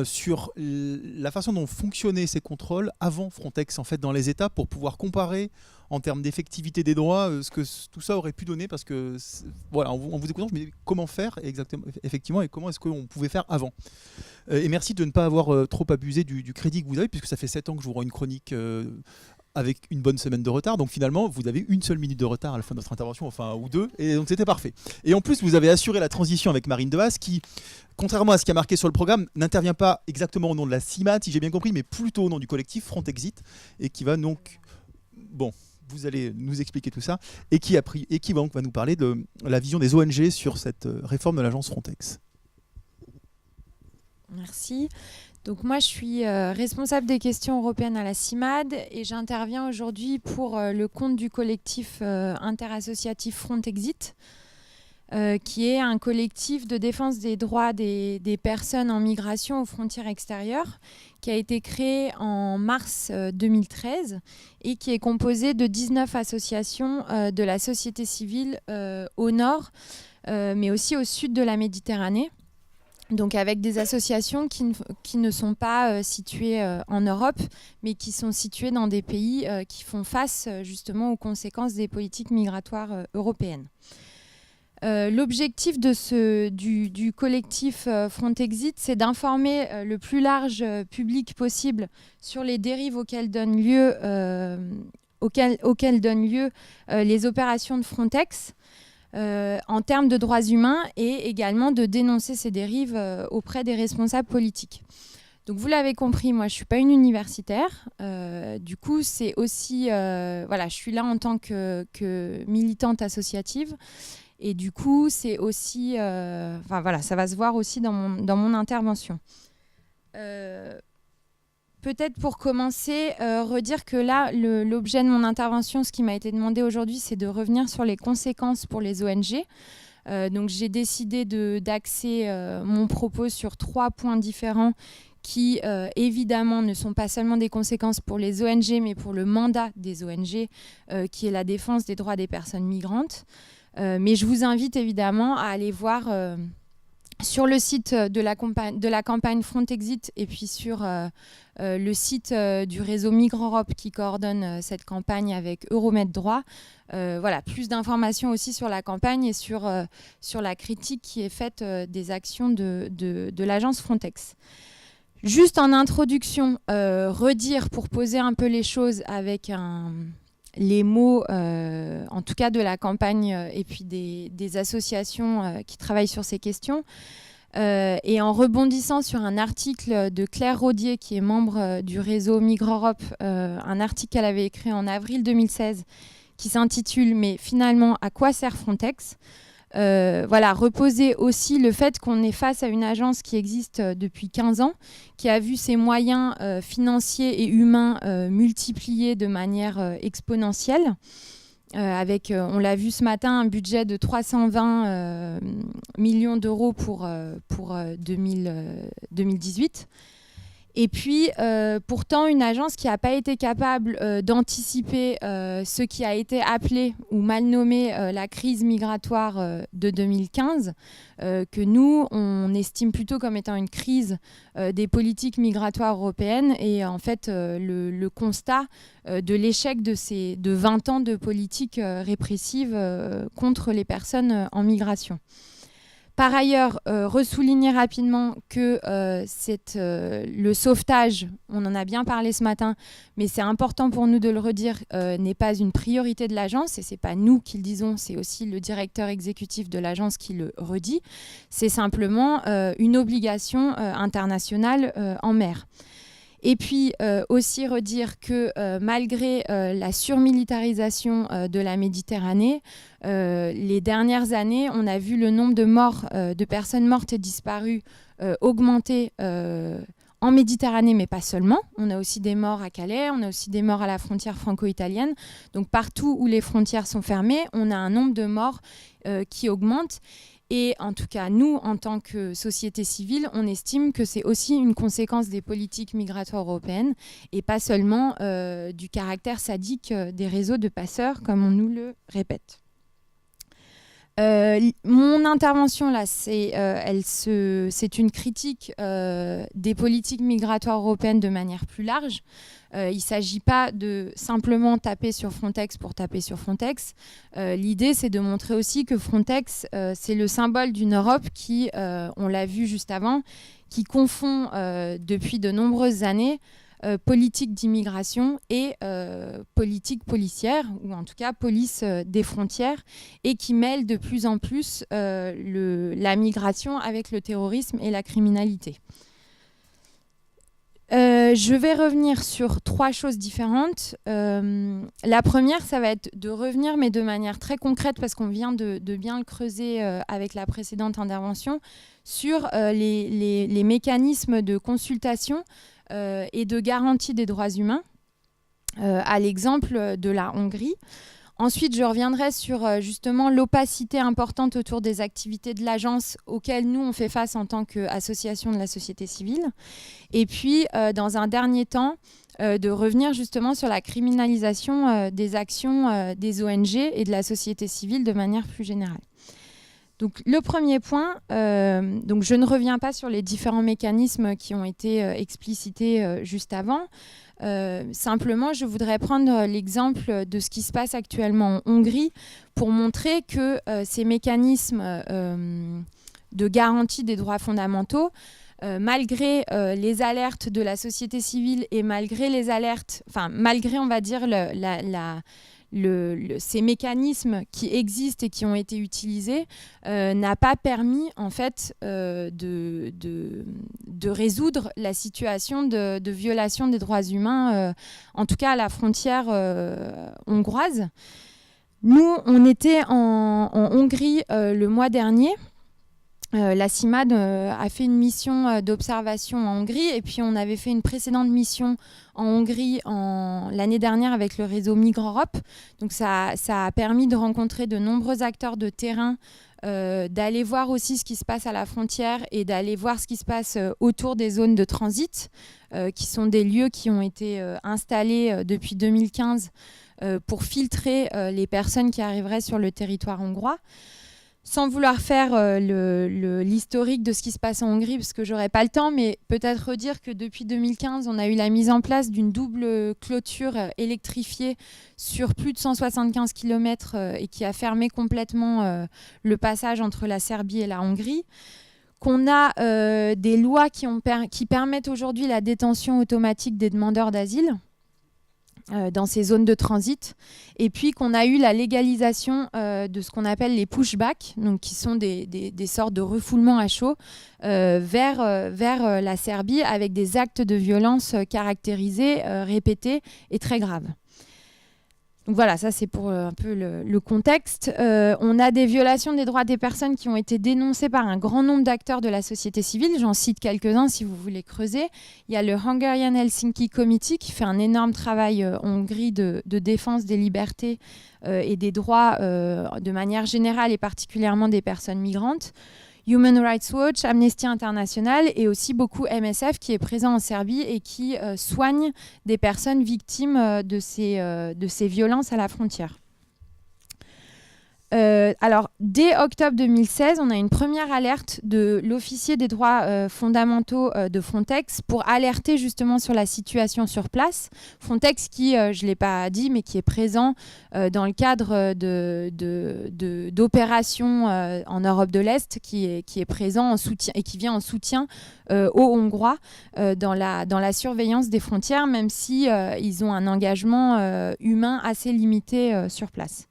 sur la façon dont fonctionnaient ces contrôles avant Frontex en fait dans les États pour pouvoir comparer en termes d'effectivité des droits ce que tout ça aurait pu donner parce que voilà, en vous écoutant je me dis comment faire exactement effectivement et comment est-ce qu'on pouvait faire avant et merci de ne pas avoir trop abusé du crédit que vous avez puisque ça fait 7 ans que je vous rends une chronique avec une bonne semaine de retard, donc finalement vous avez une seule minute de retard à la fin de notre intervention, enfin ou deux, et donc c'était parfait. Et en plus vous avez assuré la transition avec Marine Dehaas qui, contrairement à ce qui a marqué sur le programme, n'intervient pas exactement au nom de la CIMAD si j'ai bien compris, mais plutôt au nom du collectif Frontexit, et qui va donc vous allez nous expliquer tout ça, et qui va nous parler de la vision des ONG sur cette réforme de l'agence Frontex. Merci. Donc moi, je suis responsable des questions européennes à la CIMAD et j'interviens aujourd'hui pour le compte du collectif interassociatif Frontexit, qui est un collectif de défense des droits des personnes en migration aux frontières extérieures, qui a été créé en mars 2013 et qui est composé de 19 associations de la société civile au nord, mais aussi au sud de la Méditerranée. Donc avec des associations qui ne sont pas situées en Europe, mais qui sont situées dans des pays qui font face justement aux conséquences des politiques migratoires européennes. L'objectif du collectif Frontexit, c'est d'informer le plus large public possible sur les dérives auxquelles donnent lieu les opérations de Frontex, en termes de droits humains, et également de dénoncer ces dérives auprès des responsables politiques. Donc vous l'avez compris, moi je ne suis pas une universitaire, du coup c'est aussi, je suis là en tant que militante associative, et du coup c'est aussi, ça va se voir aussi dans mon intervention. Peut-être pour commencer, redire que là, l'objet de mon intervention, ce qui m'a été demandé aujourd'hui, c'est de revenir sur les conséquences pour les ONG. Donc j'ai décidé d'axer mon propos sur 3 points différents qui, évidemment, ne sont pas seulement des conséquences pour les ONG, mais pour le mandat des ONG, qui est la défense des droits des personnes migrantes. Mais je vous invite évidemment à aller voir sur le site de la campagne Frontexit et puis sur le site du réseau Migrants Europe qui coordonne cette campagne avec Euromed Droit. Plus d'informations aussi sur la campagne et sur la critique qui est faite des actions de l'agence Frontex. Juste en introduction, redire pour poser un peu les choses avec les mots, en tout cas de la campagne et puis des associations qui travaillent sur ces questions. Et en rebondissant sur un article de Claire Rodier, qui est membre du réseau Migrants Europe, un article qu'elle avait écrit en avril 2016, qui s'intitule « Mais finalement, à quoi sert Frontex ?» Reposer aussi le fait qu'on est face à une agence qui existe depuis 15 ans, qui a vu ses moyens financiers et humains multipliés de manière exponentielle, avec, on l'a vu ce matin, un budget de 320 millions d'euros pour 2018. Et puis, pourtant, une agence qui n'a pas été capable d'anticiper ce qui a été appelé ou mal nommé la crise migratoire de 2015, que nous, on estime plutôt comme étant une crise des politiques migratoires européennes, et en fait, le constat de l'échec de 20 ans de politiques répressives contre les personnes en migration. Par ailleurs, ressouligner rapidement que le sauvetage, on en a bien parlé ce matin, mais c'est important pour nous de le redire, n'est pas une priorité de l'agence, et ce n'est pas nous qui le disons, c'est aussi le directeur exécutif de l'agence qui le redit. C'est simplement une obligation internationale en mer. Et puis aussi redire que malgré la surmilitarisation de la Méditerranée, les dernières années, on a vu le nombre de morts, de personnes mortes et disparues augmenter en Méditerranée, mais pas seulement. On a aussi des morts à Calais, on a aussi des morts à la frontière franco-italienne. Donc partout où les frontières sont fermées, on a un nombre de morts qui augmente. Et en tout cas, nous, en tant que société civile, on estime que c'est aussi une conséquence des politiques migratoires européennes et pas seulement du caractère sadique des réseaux de passeurs, comme on nous le répète. Mon intervention là, c'est une critique des politiques migratoires européennes de manière plus large. Il ne s'agit pas de simplement taper sur Frontex pour taper sur Frontex. L'idée, c'est de montrer aussi que Frontex, c'est le symbole d'une Europe qui, on l'a vu juste avant, qui confond depuis de nombreuses années politique d'immigration et politique policière, ou en tout cas police des frontières, et qui mêle de plus en plus la migration avec le terrorisme et la criminalité. Je vais revenir sur 3 choses différentes. La première, ça va être de revenir, mais de manière très concrète, parce qu'on vient de bien le creuser avec la précédente intervention, sur les mécanismes de consultation et de garantie des droits humains, à l'exemple de la Hongrie. Ensuite, je reviendrai sur justement l'opacité importante autour des activités de l'agence auxquelles nous, on fait face en tant qu'association de la société civile. Et puis, dans un dernier temps, de revenir justement sur la criminalisation des actions des ONG et de la société civile de manière plus générale. Donc, le premier point, donc je ne reviens pas sur les différents mécanismes qui ont été explicités juste avant. Simplement, je voudrais prendre l'exemple de ce qui se passe actuellement en Hongrie pour montrer que ces mécanismes de garantie des droits fondamentaux, malgré les alertes de la société civile et malgré les alertes, enfin malgré, on va dire, ces mécanismes qui existent et qui ont été utilisés, n'a pas permis en fait de résoudre la situation de violation des droits humains, en tout cas à la frontière hongroise. Nous, on était en Hongrie le mois dernier. La CIMAD a fait une mission d'observation en Hongrie et puis on avait fait une précédente mission en Hongrie l'année dernière avec le réseau Migr'Europe. Donc ça a permis de rencontrer de nombreux acteurs de terrain, d'aller voir aussi ce qui se passe à la frontière et d'aller voir ce qui se passe autour des zones de transit, qui sont des lieux qui ont été installés depuis 2015 pour filtrer les personnes qui arriveraient sur le territoire hongrois. Sans vouloir faire l'historique de ce qui se passe en Hongrie, parce que j'aurais pas le temps, mais peut-être redire que depuis 2015, on a eu la mise en place d'une double clôture électrifiée sur plus de 175 km et qui a fermé complètement le passage entre la Serbie et la Hongrie. Qu'on a des lois qui permettent aujourd'hui la détention automatique des demandeurs d'asile dans ces zones de transit, et puis qu'on a eu la légalisation de ce qu'on appelle les pushbacks, donc qui sont des sortes de refoulements à chaud vers la Serbie avec des actes de violence caractérisés, répétés et très graves. Donc voilà, ça c'est pour un peu le contexte. On a des violations des droits des personnes qui ont été dénoncées par un grand nombre d'acteurs de la société civile. J'en cite quelques-uns si vous voulez creuser. Il y a le Hungarian Helsinki Committee qui fait un énorme travail en Hongrie de défense des libertés et des droits de manière générale et particulièrement des personnes migrantes. Human Rights Watch, Amnesty International et aussi beaucoup MSF qui est présent en Serbie et qui soigne des personnes victimes de ces violences à la frontière. Alors, dès octobre 2016, on a une première alerte de l'officier des droits fondamentaux de Frontex pour alerter justement sur la situation sur place. Frontex qui, je ne l'ai pas dit, mais qui est présent dans le cadre d'opérations en Europe de l'Est, qui est présent en soutien et qui vient en soutien aux Hongrois dans la surveillance des frontières, même si ils ont un engagement humain assez limité sur place.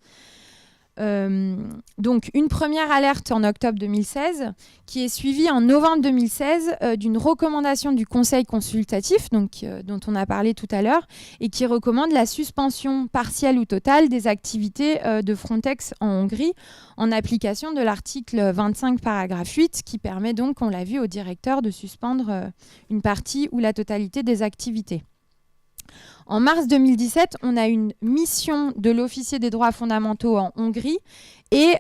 Donc une première alerte en octobre 2016 qui est suivie en novembre 2016 d'une recommandation du Conseil consultatif dont on a parlé tout à l'heure et qui recommande la suspension partielle ou totale des activités de Frontex en Hongrie en application de l'article 25 paragraphe 8 qui permet donc, on l'a vu, au directeur de suspendre une partie ou la totalité des activités. En mars 2017, on a une mission de l'officier des droits fondamentaux en Hongrie et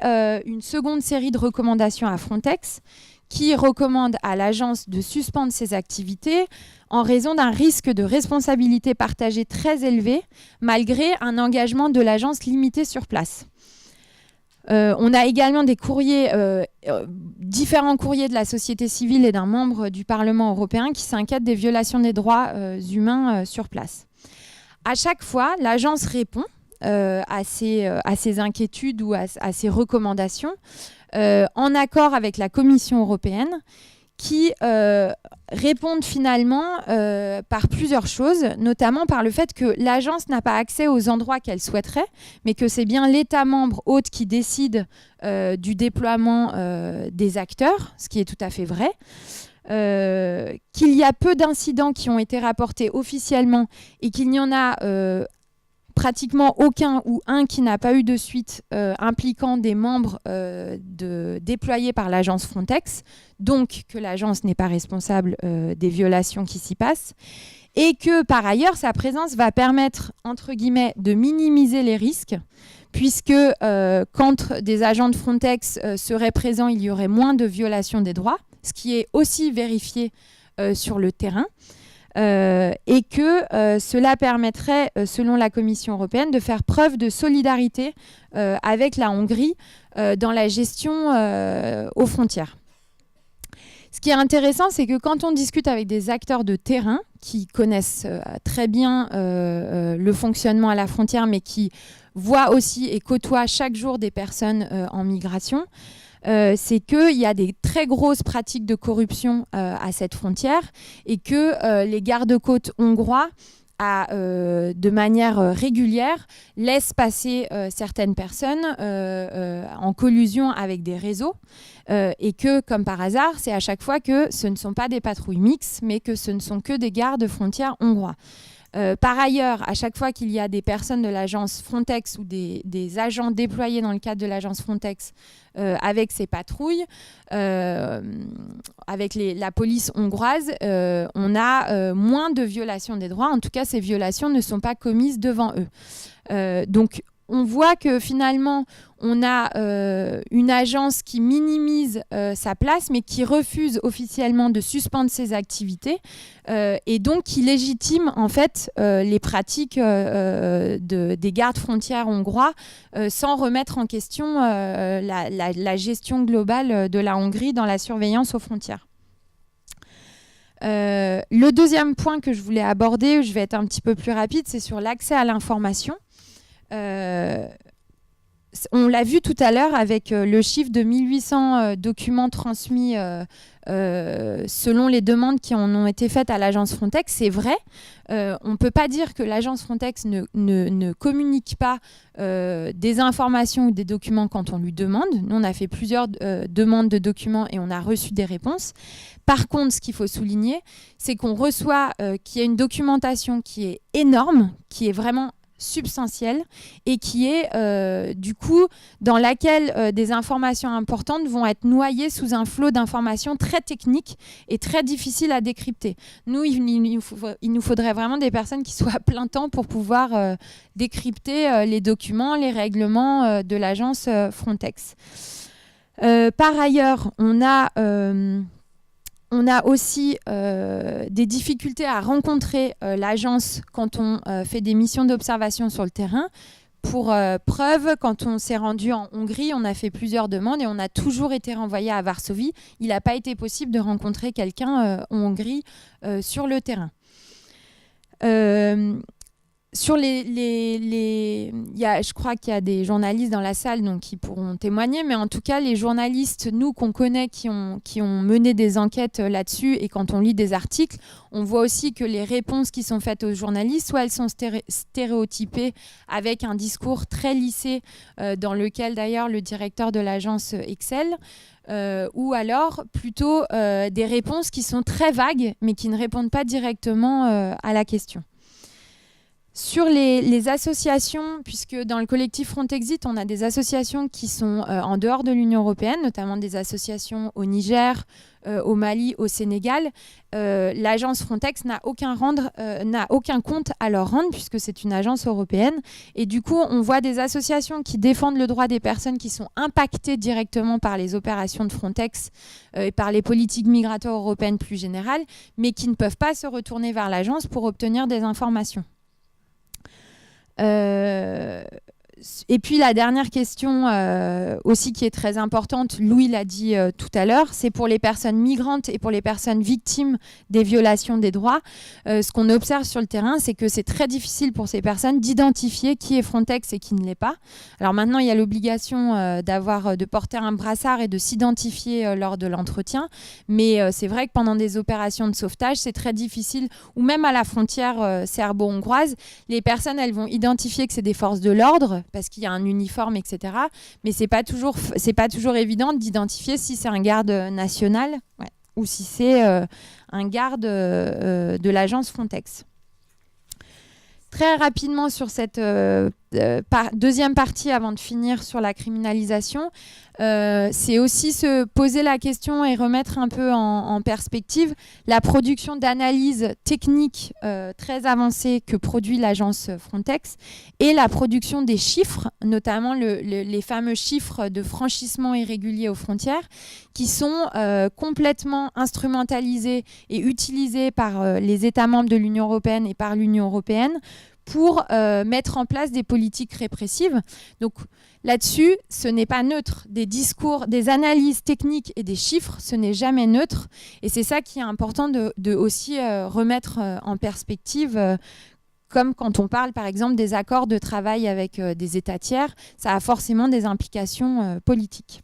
une seconde série de recommandations à Frontex qui recommande à l'agence de suspendre ses activités en raison d'un risque de responsabilité partagée très élevé malgré un engagement de l'agence limité sur place. On a également des courriers, différents courriers de la société civile et d'un membre du Parlement européen qui s'inquiètent des violations des droits humains sur place. À chaque fois, l'agence répond à ces inquiétudes ou à ces recommandations en accord avec la Commission européenne qui répondent finalement par plusieurs choses, notamment par le fait que l'agence n'a pas accès aux endroits qu'elle souhaiterait, mais que c'est bien l'État membre hôte qui décide du déploiement des acteurs, ce qui est tout à fait vrai. qu'il y a peu d'incidents qui ont été rapportés officiellement et qu'il n'y en a pratiquement aucun ou un qui n'a pas eu de suite impliquant des membres déployés par l'agence Frontex, donc que l'agence n'est pas responsable des violations qui s'y passent, et que par ailleurs sa présence va permettre entre guillemets de minimiser les risques, puisque quand des agents de Frontex seraient présents, il y aurait moins de violations des droits, ce qui est aussi vérifié sur le terrain. Et que cela permettrait, selon la Commission européenne, de faire preuve de solidarité avec la Hongrie dans la gestion aux frontières. Ce qui est intéressant, c'est que quand on discute avec des acteurs de terrain qui connaissent très bien le fonctionnement à la frontière, mais qui voient aussi et côtoient chaque jour des personnes en migration, c'est qu'il y a des très grosses pratiques de corruption à cette frontière et que les gardes-côtes hongrois, de manière régulière, laissent passer certaines personnes en collusion avec des réseaux et que, comme par hasard, c'est à chaque fois que ce ne sont pas des patrouilles mixtes, mais que ce ne sont que des gardes-frontières hongrois. Par ailleurs, à chaque fois qu'il y a des personnes de l'agence Frontex ou des agents déployés dans le cadre de l'agence Frontex avec ces patrouilles, avec la police hongroise, on a moins de violations des droits. En tout cas, ces violations ne sont pas commises devant eux. Donc, on voit que finalement, on a une agence qui minimise sa place, mais qui refuse officiellement de suspendre ses activités et donc qui légitime en fait les pratiques des gardes frontières hongrois sans remettre en question la gestion globale de la Hongrie dans la surveillance aux frontières. Le deuxième point que je voulais aborder, je vais être un petit peu plus rapide, c'est sur l'accès à l'information. On l'a vu tout à l'heure avec le chiffre de 1800 documents transmis selon les demandes qui en ont été faites à l'agence Frontex. C'est vrai, on ne peut pas dire que l'agence Frontex ne communique pas des informations ou des documents quand on lui demande. Nous, on a fait plusieurs demandes de documents et on a reçu des réponses. Par contre, ce qu'il faut souligner, c'est qu'on reçoit qu'il y a une documentation qui est énorme, qui est vraiment substantielle et qui est du coup dans laquelle des informations importantes vont être noyées sous un flot d'informations très techniques et très difficiles à décrypter. Nous, il nous faudrait vraiment des personnes qui soient à plein temps pour pouvoir décrypter les documents, les règlements de l'agence Frontex. Par ailleurs, on a aussi des difficultés à rencontrer l'agence quand on fait des missions d'observation sur le terrain. Pour preuve, quand on s'est rendu en Hongrie, on a fait plusieurs demandes et on a toujours été renvoyé à Varsovie. Il n'a pas été possible de rencontrer quelqu'un en Hongrie sur le terrain. Sur je crois qu'il y a des journalistes dans la salle donc, qui pourront témoigner, mais en tout cas, les journalistes, nous, qu'on connaît, qui ont mené des enquêtes là-dessus, et quand on lit des articles, on voit aussi que les réponses qui sont faites aux journalistes, soit elles sont stéréotypées avec un discours très lissé, dans lequel d'ailleurs le directeur de l'agence excelle, ou alors plutôt des réponses qui sont très vagues, mais qui ne répondent pas directement à la question. Sur les associations, puisque dans le collectif Frontexit, on a des associations qui sont en dehors de l'Union européenne, notamment des associations au Niger, au Mali, au Sénégal, l'agence Frontex n'a aucun compte à leur rendre, puisque c'est une agence européenne. Et du coup, on voit des associations qui défendent le droit des personnes qui sont impactées directement par les opérations de Frontex et par les politiques migratoires européennes plus générales, mais qui ne peuvent pas se retourner vers l'agence pour obtenir des informations. Et puis la dernière question aussi qui est très importante, Louis l'a dit tout à l'heure, c'est pour les personnes migrantes et pour les personnes victimes des violations des droits. Ce qu'on observe sur le terrain, c'est que c'est très difficile pour ces personnes d'identifier qui est Frontex et qui ne l'est pas. Alors maintenant, il y a l'obligation de porter un brassard et de s'identifier lors de l'entretien, mais c'est vrai que pendant des opérations de sauvetage, c'est très difficile, ou même à la frontière serbo-hongroise, les personnes, elles vont identifier que c'est des forces de l'ordre, parce qu'il y a un uniforme, etc. Mais c'est pas toujours évident d'identifier si c'est un garde national. Ouais. ou si c'est un garde de l'agence Frontex. Très rapidement sur cette deuxième partie, avant de finir sur la criminalisation, c'est aussi se poser la question et remettre un peu en perspective la production d'analyses techniques très avancées que produit l'agence Frontex et la production des chiffres, notamment les fameux chiffres de franchissement irrégulier aux frontières, qui sont complètement instrumentalisés et utilisés par les États membres de l'Union européenne et par l'Union européenne pour mettre en place des politiques répressives. Donc là-dessus, ce n'est pas neutre. Des discours, des analyses techniques et des chiffres, ce n'est jamais neutre. Et c'est ça qui est important de aussi remettre en perspective. Comme quand on parle, par exemple, des accords de travail avec des États tiers, ça a forcément des implications politiques.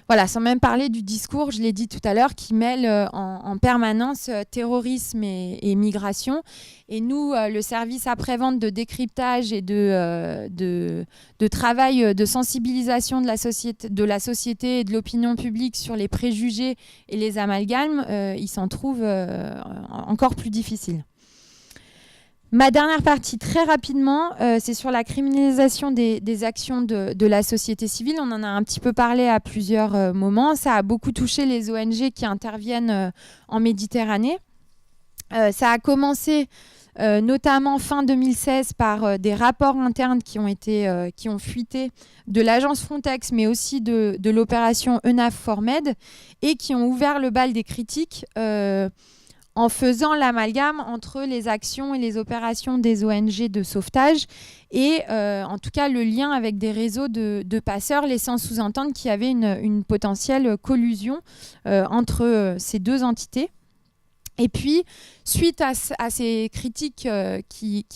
Voilà, sans même parler du discours, je l'ai dit tout à l'heure, qui mêle en permanence terrorisme et migration. Et nous, le service après-vente de décryptage et de travail de sensibilisation de la société et de l'opinion publique sur les préjugés et les amalgames, il s'en trouve encore plus difficile. Ma dernière partie, très rapidement, c'est sur la criminalisation des actions de la société civile. On en a un petit peu parlé à plusieurs moments. Ça a beaucoup touché les ONG qui interviennent en Méditerranée. Ça a commencé notamment fin 2016 par des rapports internes qui ont fuité de l'agence Frontex, mais aussi de l'opération EUNAVFOR-Med et qui ont ouvert le bal des critiques en faisant l'amalgame entre les actions et les opérations des ONG de sauvetage et en tout cas le lien avec des réseaux de passeurs, laissant sous-entendre qu'il y avait une potentielle collusion entre ces deux entités. Et puis, suite à ces critiques qui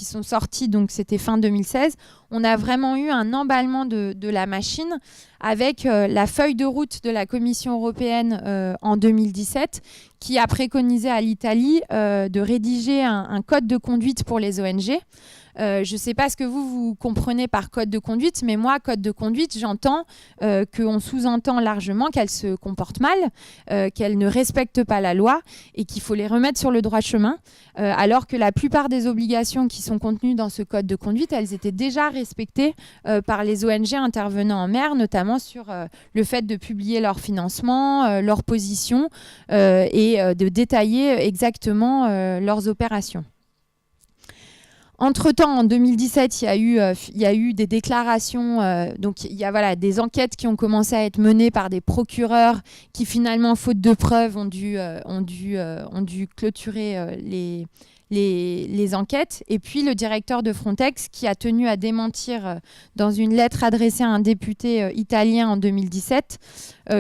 sont sorties, donc c'était fin 2016, on a vraiment eu un emballement de la machine avec la feuille de route de la Commission européenne en 2017 qui a préconisé à l'Italie de rédiger un code de conduite pour les ONG. Je ne sais pas ce que vous comprenez par code de conduite, mais moi, code de conduite, j'entends qu'on sous-entend largement qu'elles se comportent mal, qu'elles ne respectent pas la loi et qu'il faut les remettre sur le droit chemin, alors que la plupart des obligations qui sont contenues dans ce code de conduite, elles étaient déjà respectées par les ONG intervenant en mer, notamment sur le fait de publier leur financement, leur position et de détailler exactement leurs opérations. Entre-temps, en 2017, il y a eu des déclarations, donc il y a des enquêtes qui ont commencé à être menées par des procureurs qui finalement, faute de preuves, ont dû clôturer les enquêtes. Et puis le directeur de Frontex qui a tenu à démentir dans une lettre adressée à un député italien en 2017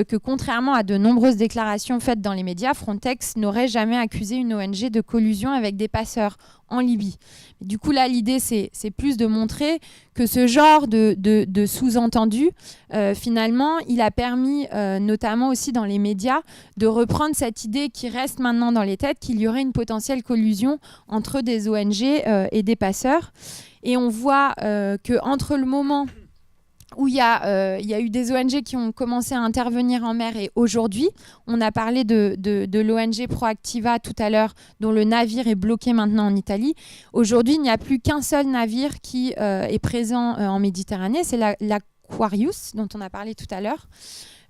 que contrairement à de nombreuses déclarations faites dans les médias, Frontex n'aurait jamais accusé une ONG de collusion avec des passeurs en Libye. Du coup, là, l'idée, c'est plus de montrer que ce genre de sous-entendu, finalement, il a permis, notamment aussi dans les médias, de reprendre cette idée qui reste maintenant dans les têtes, qu'il y aurait une potentielle collusion entre des ONG et des passeurs. Et on voit qu'entre le moment où il y a eu des ONG qui ont commencé à intervenir en mer et aujourd'hui, on a parlé de l'ONG Proactiva tout à l'heure, dont le navire est bloqué maintenant en Italie. Aujourd'hui, il n'y a plus qu'un seul navire qui est présent en Méditerranée, c'est l'Aquarius, dont on a parlé tout à l'heure.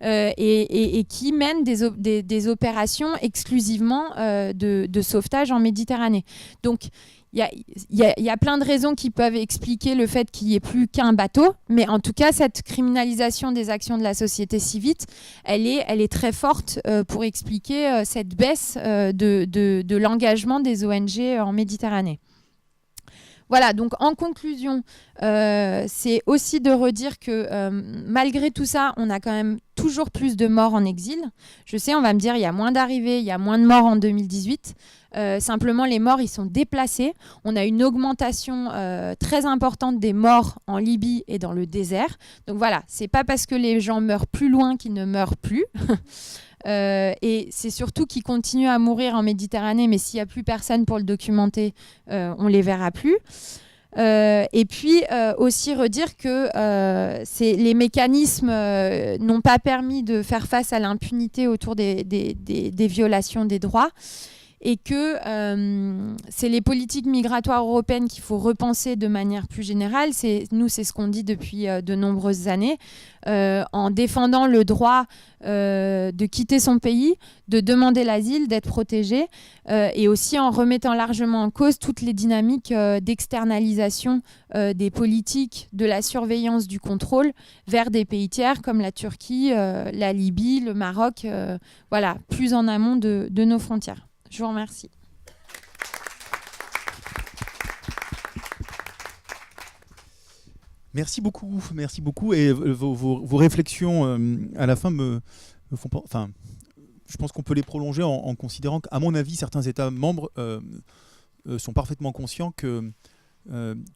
Et qui mène des opérations exclusivement de sauvetage en Méditerranée. Donc, il y a plein de raisons qui peuvent expliquer le fait qu'il n'y ait plus qu'un bateau, mais en tout cas, cette criminalisation des actions de la société civile, elle est très forte pour expliquer cette baisse de l'engagement des ONG en Méditerranée. Voilà, donc en conclusion, c'est aussi de redire que malgré tout ça, on a quand même toujours plus de morts en exil. Je sais, on va me dire, il y a moins d'arrivées, il y a moins de morts en 2018. Simplement, les morts, ils sont déplacés. On a une augmentation très importante des morts en Libye et dans le désert. Donc voilà, c'est pas parce que les gens meurent plus loin qu'ils ne meurent plus. Et c'est surtout qu'ils continuent à mourir en Méditerranée, mais s'il n'y a plus personne pour le documenter, on ne les verra plus. Et puis aussi redire que les mécanismes n'ont pas permis de faire face à l'impunité autour des violations des droits, et que c'est les politiques migratoires européennes qu'il faut repenser de manière plus générale. C'est ce qu'on dit depuis de nombreuses années, en défendant le droit de quitter son pays, de demander l'asile, d'être protégé, et aussi en remettant largement en cause toutes les dynamiques d'externalisation des politiques de la surveillance du contrôle vers des pays tiers comme la Turquie, la Libye, le Maroc, voilà, plus en amont de nos frontières. Je vous remercie. Merci beaucoup. Et vos réflexions à la fin me font pas. Enfin, je pense qu'on peut les prolonger en considérant qu'à mon avis, certains États membres sont parfaitement conscients que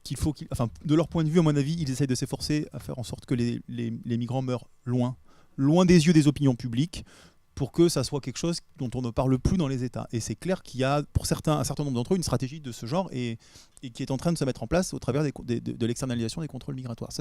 qu'il faut, enfin, de leur point de vue, à mon avis, ils essayent de s'efforcer à faire en sorte que les migrants meurent loin des yeux des opinions publiques, pour que ça soit quelque chose dont on ne parle plus dans les États. Et c'est clair qu'il y a pour un certain nombre d'entre eux une stratégie de ce genre et qui est en train de se mettre en place au travers de l'externalisation des contrôles migratoires.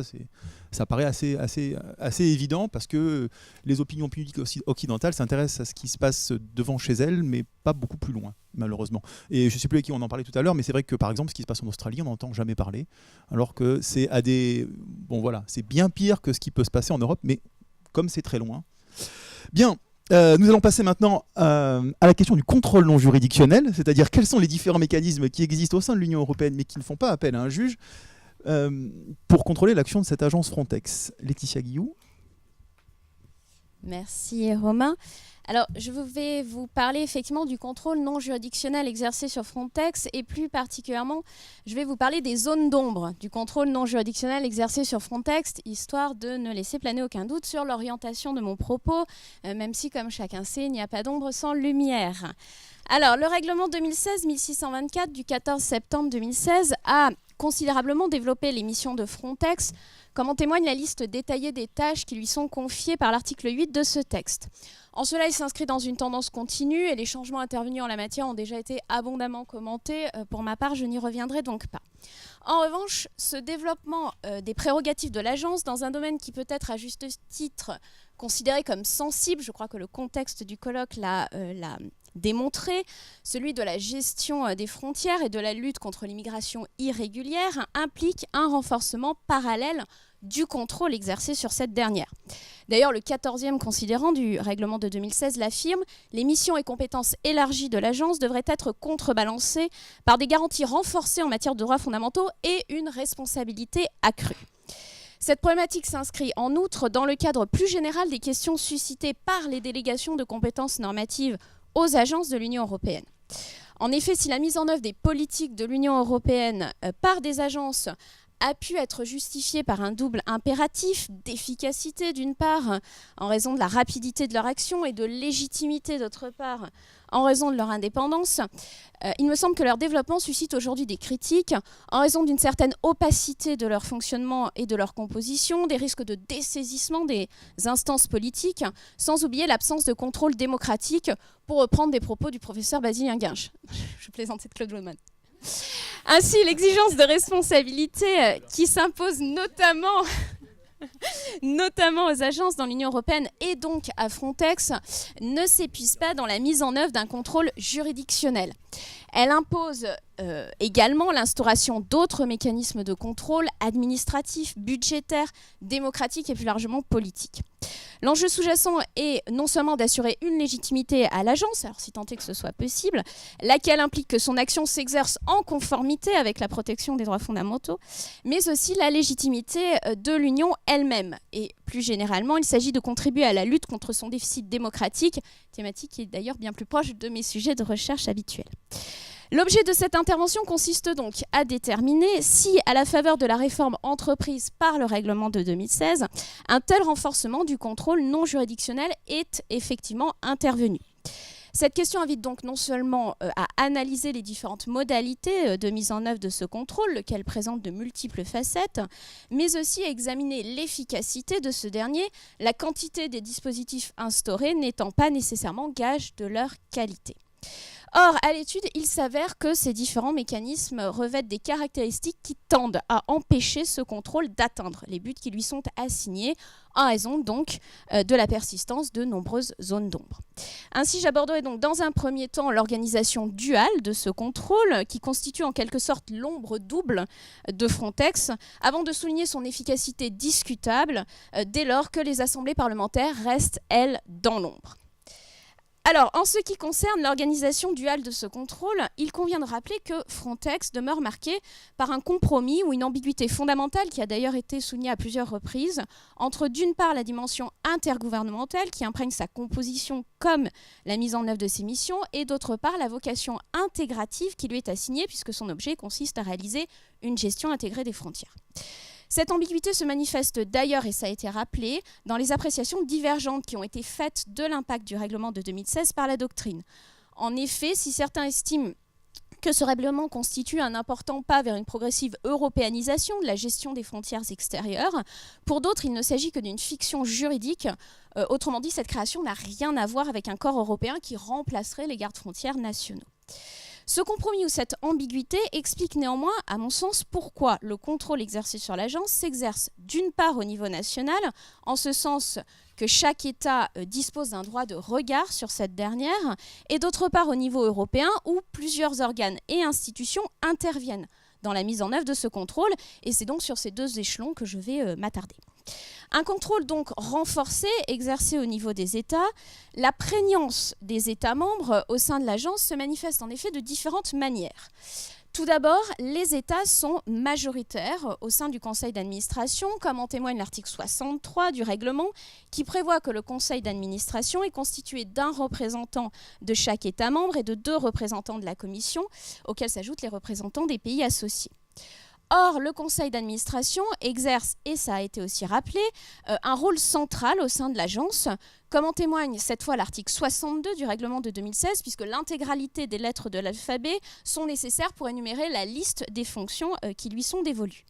Ça paraît assez évident, parce que les opinions publiques occidentales s'intéressent à ce qui se passe devant chez elles, mais pas beaucoup plus loin, malheureusement. Et je ne sais plus avec qui on en parlait tout à l'heure, mais c'est vrai que par exemple ce qui se passe en Australie, on n'entend jamais parler, alors que c'est c'est bien pire que ce qui peut se passer en Europe, mais comme c'est très loin. Bien. Nous allons passer maintenant à la question du contrôle non juridictionnel, c'est-à-dire quels sont les différents mécanismes qui existent au sein de l'Union européenne mais qui ne font pas appel à un juge pour contrôler l'action de cette agence Frontex. Laetitia Guillou. Merci Romain. Alors, je vais vous parler effectivement du contrôle non juridictionnel exercé sur Frontex, et plus particulièrement, je vais vous parler des zones d'ombre du contrôle non juridictionnel exercé sur Frontex, histoire de ne laisser planer aucun doute sur l'orientation de mon propos, même si, comme chacun sait, il n'y a pas d'ombre sans lumière. Alors, le règlement 2016-1624 du 14 septembre 2016 a considérablement développé les missions de Frontex, comme en témoigne la liste détaillée des tâches qui lui sont confiées par l'article 8 de ce texte. En cela, il s'inscrit dans une tendance continue et les changements intervenus en la matière ont déjà été abondamment commentés. Pour ma part, je n'y reviendrai donc pas. En revanche, ce développement des prérogatives de l'agence dans un domaine qui peut être à juste titre considéré comme sensible, je crois que le contexte du colloque l'a démontré, celui de la gestion des frontières et de la lutte contre l'immigration irrégulière, implique un renforcement parallèle du contrôle exercé sur cette dernière. D'ailleurs, le 14e considérant du règlement de 2016 l'affirme, les missions et compétences élargies de l'agence devraient être contrebalancées par des garanties renforcées en matière de droits fondamentaux et une responsabilité accrue. Cette problématique s'inscrit en outre dans le cadre plus général des questions suscitées par les délégations de compétences normatives aux agences de l'Union européenne. En effet, si la mise en œuvre des politiques de l'Union européenne par des agences a pu être justifiée par un double impératif d'efficacité d'une part, en raison de la rapidité de leur action, et de légitimité d'autre part, en raison de leur indépendance, il me semble que leur développement suscite aujourd'hui des critiques en raison d'une certaine opacité de leur fonctionnement et de leur composition, des risques de dessaisissement des instances politiques, sans oublier l'absence de contrôle démocratique, pour reprendre des propos du professeur Basilien Guinche. Je plaisantais de Claude Lohmann. Ainsi, l'exigence de responsabilité qui s'impose notamment aux agences dans l'Union européenne et donc à Frontex ne s'épuise pas dans la mise en œuvre d'un contrôle juridictionnel. Elle impose également l'instauration d'autres mécanismes de contrôle administratif, budgétaire, démocratique et plus largement politique. L'enjeu sous-jacent est non seulement d'assurer une légitimité à l'agence, alors si tant est que ce soit possible, laquelle implique que son action s'exerce en conformité avec la protection des droits fondamentaux, mais aussi la légitimité de l'Union elle-même. Et plus généralement, il s'agit de contribuer à la lutte contre son déficit démocratique, thématique qui est d'ailleurs bien plus proche de mes sujets de recherche habituels. L'objet de cette intervention consiste donc à déterminer si, à la faveur de la réforme entreprise par le règlement de 2016, un tel renforcement du contrôle non juridictionnel est effectivement intervenu. Cette question invite donc non seulement à analyser les différentes modalités de mise en œuvre de ce contrôle, lequel présente de multiples facettes, mais aussi à examiner l'efficacité de ce dernier, la quantité des dispositifs instaurés n'étant pas nécessairement gage de leur qualité. Or, à l'étude, il s'avère que ces différents mécanismes revêtent des caractéristiques qui tendent à empêcher ce contrôle d'atteindre les buts qui lui sont assignés, en raison donc de la persistance de nombreuses zones d'ombre. Ainsi, j'aborderai donc dans un premier temps l'organisation duale de ce contrôle, qui constitue en quelque sorte l'ombre double de Frontex, avant de souligner son efficacité discutable dès lors que les assemblées parlementaires restent, elles, dans l'ombre. Alors, en ce qui concerne l'organisation duale de ce contrôle, il convient de rappeler que Frontex demeure marqué par un compromis ou une ambiguïté fondamentale qui a d'ailleurs été soulignée à plusieurs reprises entre d'une part la dimension intergouvernementale qui imprègne sa composition comme la mise en œuvre de ses missions et d'autre part la vocation intégrative qui lui est assignée puisque son objet consiste à réaliser une gestion intégrée des frontières. Cette ambiguïté se manifeste d'ailleurs, et ça a été rappelé, dans les appréciations divergentes qui ont été faites de l'impact du règlement de 2016 par la doctrine. En effet, si certains estiment que ce règlement constitue un important pas vers une progressive européanisation de la gestion des frontières extérieures, pour d'autres, il ne s'agit que d'une fiction juridique. Autrement dit, cette création n'a rien à voir avec un corps européen qui remplacerait les gardes-frontières nationaux. Ce compromis ou cette ambiguïté explique néanmoins, à mon sens, pourquoi le contrôle exercé sur l'agence s'exerce d'une part au niveau national, en ce sens que chaque État dispose d'un droit de regard sur cette dernière, et d'autre part au niveau européen, où plusieurs organes et institutions interviennent dans la mise en œuvre de ce contrôle, et c'est donc sur ces deux échelons que je vais m'attarder. Un contrôle donc renforcé, exercé au niveau des États. La prégnance des États membres au sein de l'agence se manifeste en effet de différentes manières. Tout d'abord, les États sont majoritaires au sein du conseil d'administration, comme en témoigne l'article 63 du règlement, qui prévoit que le conseil d'administration est constitué d'un représentant de chaque État membre et de 2 représentants de la Commission, auxquels s'ajoutent les représentants des pays associés. Or, le conseil d'administration exerce, et ça a été aussi rappelé, un rôle central au sein de l'agence, comme en témoigne cette fois l'article 62 du règlement de 2016, puisque l'intégralité des lettres de l'alphabet sont nécessaires pour énumérer la liste des fonctions qui lui sont dévolues.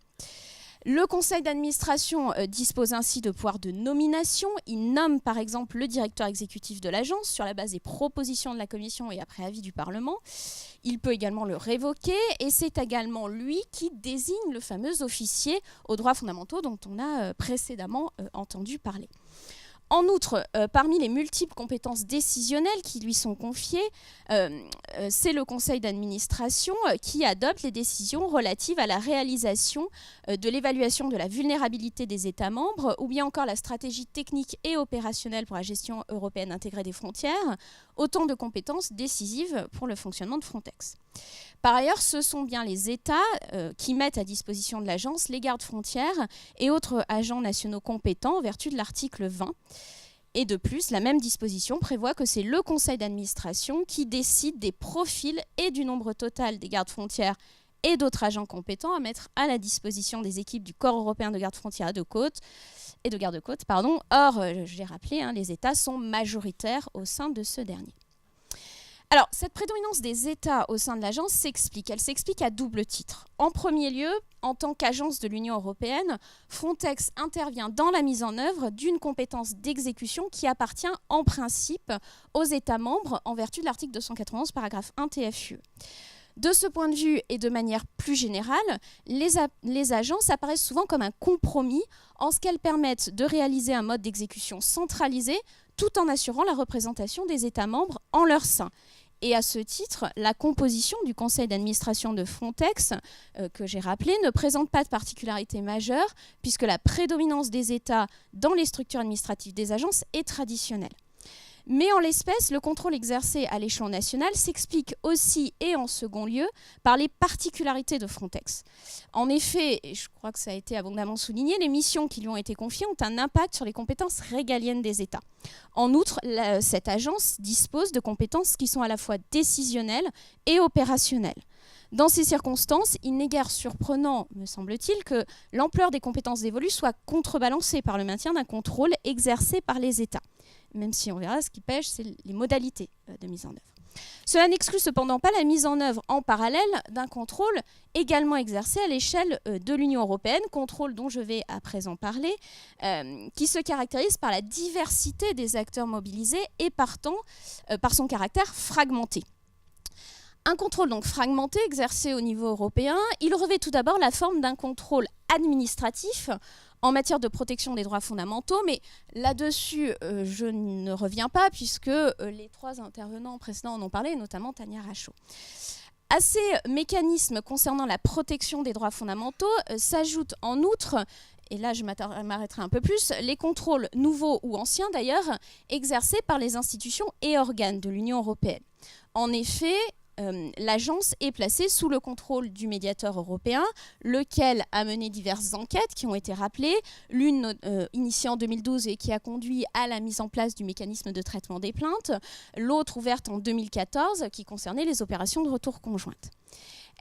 Le conseil d'administration dispose ainsi de pouvoirs de nomination. Il nomme par exemple le directeur exécutif de l'agence sur la base des propositions de la Commission et après avis du Parlement. Il peut également le révoquer et c'est également lui qui désigne le fameux officier aux droits fondamentaux dont on a précédemment entendu parler. En outre, parmi les multiples compétences décisionnelles qui lui sont confiées, c'est le conseil d'administration qui adopte les décisions relatives à la réalisation de l'évaluation de la vulnérabilité des États membres ou bien encore la stratégie technique et opérationnelle pour la gestion européenne intégrée des frontières, autant de compétences décisives pour le fonctionnement de Frontex. Par ailleurs, ce sont bien les États qui mettent à disposition de l'agence les gardes-frontières et autres agents nationaux compétents en vertu de l'article 20. Et de plus, la même disposition prévoit que c'est le conseil d'administration qui décide des profils et du nombre total des gardes-frontières et d'autres agents compétents à mettre à la disposition des équipes du corps européen de garde-frontières et de garde-côtes. Or, je l'ai rappelé, les États sont majoritaires au sein de ce dernier. Alors, cette prédominance des États au sein de l'agence s'explique. Elle s'explique à double titre. En premier lieu, en tant qu'agence de l'Union européenne, Frontex intervient dans la mise en œuvre d'une compétence d'exécution qui appartient en principe aux États membres en vertu de l'article 291, paragraphe 1 TFUE. De ce point de vue et de manière plus générale, les agences apparaissent souvent comme un compromis en ce qu'elles permettent de réaliser un mode d'exécution centralisé tout en assurant la représentation des États membres en leur sein. Et à ce titre, la composition du conseil d'administration de Frontex, que j'ai rappelé, ne présente pas de particularité majeure puisque la prédominance des États dans les structures administratives des agences est traditionnelle. Mais en l'espèce, le contrôle exercé à l'échelon national s'explique aussi et en second lieu par les particularités de Frontex. En effet, et je crois que ça a été abondamment souligné, les missions qui lui ont été confiées ont un impact sur les compétences régaliennes des États. En outre, cette agence dispose de compétences qui sont à la fois décisionnelles et opérationnelles. Dans ces circonstances, il n'est guère surprenant, me semble-t-il, que l'ampleur des compétences dévolues soit contrebalancée par le maintien d'un contrôle exercé par les États. Même si on verra, ce qui pêche, c'est les modalités de mise en œuvre. Cela n'exclut cependant pas la mise en œuvre en parallèle d'un contrôle également exercé à l'échelle de l'Union européenne, contrôle dont je vais à présent parler, qui se caractérise par la diversité des acteurs mobilisés et partant par son caractère fragmenté. Un contrôle donc fragmenté exercé au niveau européen, il revêt tout d'abord la forme d'un contrôle administratif en matière de protection des droits fondamentaux, mais là-dessus, je ne reviens pas puisque les 3 intervenants précédents en ont parlé, notamment Tania Rachaud. À ces mécanismes concernant la protection des droits fondamentaux s'ajoutent en outre, et là je m'arrêterai un peu plus, les contrôles nouveaux ou anciens d'ailleurs, exercés par les institutions et organes de l'Union européenne. En effet, l'agence est placée sous le contrôle du médiateur européen, lequel a mené diverses enquêtes qui ont été rappelées, l'une initiée en 2012 et qui a conduit à la mise en place du mécanisme de traitement des plaintes, l'autre ouverte en 2014 qui concernait les opérations de retour conjointe.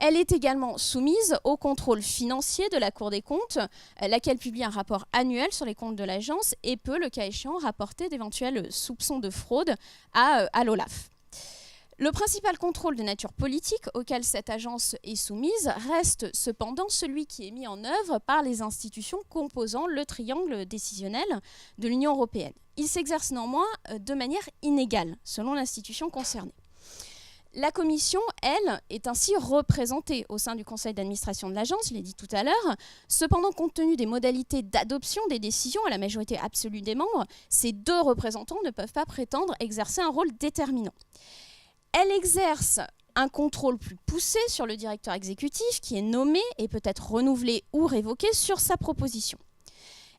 Elle est également soumise au contrôle financier de la Cour des comptes, laquelle publie un rapport annuel sur les comptes de l'agence et peut, le cas échéant, rapporter d'éventuels soupçons de fraude à l'OLAF. Le principal contrôle de nature politique auquel cette agence est soumise reste cependant celui qui est mis en œuvre par les institutions composant le triangle décisionnel de l'Union européenne. Il s'exerce néanmoins de manière inégale selon l'institution concernée. La Commission, elle, est ainsi représentée au sein du conseil d'administration de l'agence, je l'ai dit tout à l'heure. Cependant, compte tenu des modalités d'adoption des décisions à la majorité absolue des membres, ces 2 représentants ne peuvent pas prétendre exercer un rôle déterminant. Elle exerce un contrôle plus poussé sur le directeur exécutif qui est nommé et peut être renouvelé ou révoqué sur sa proposition.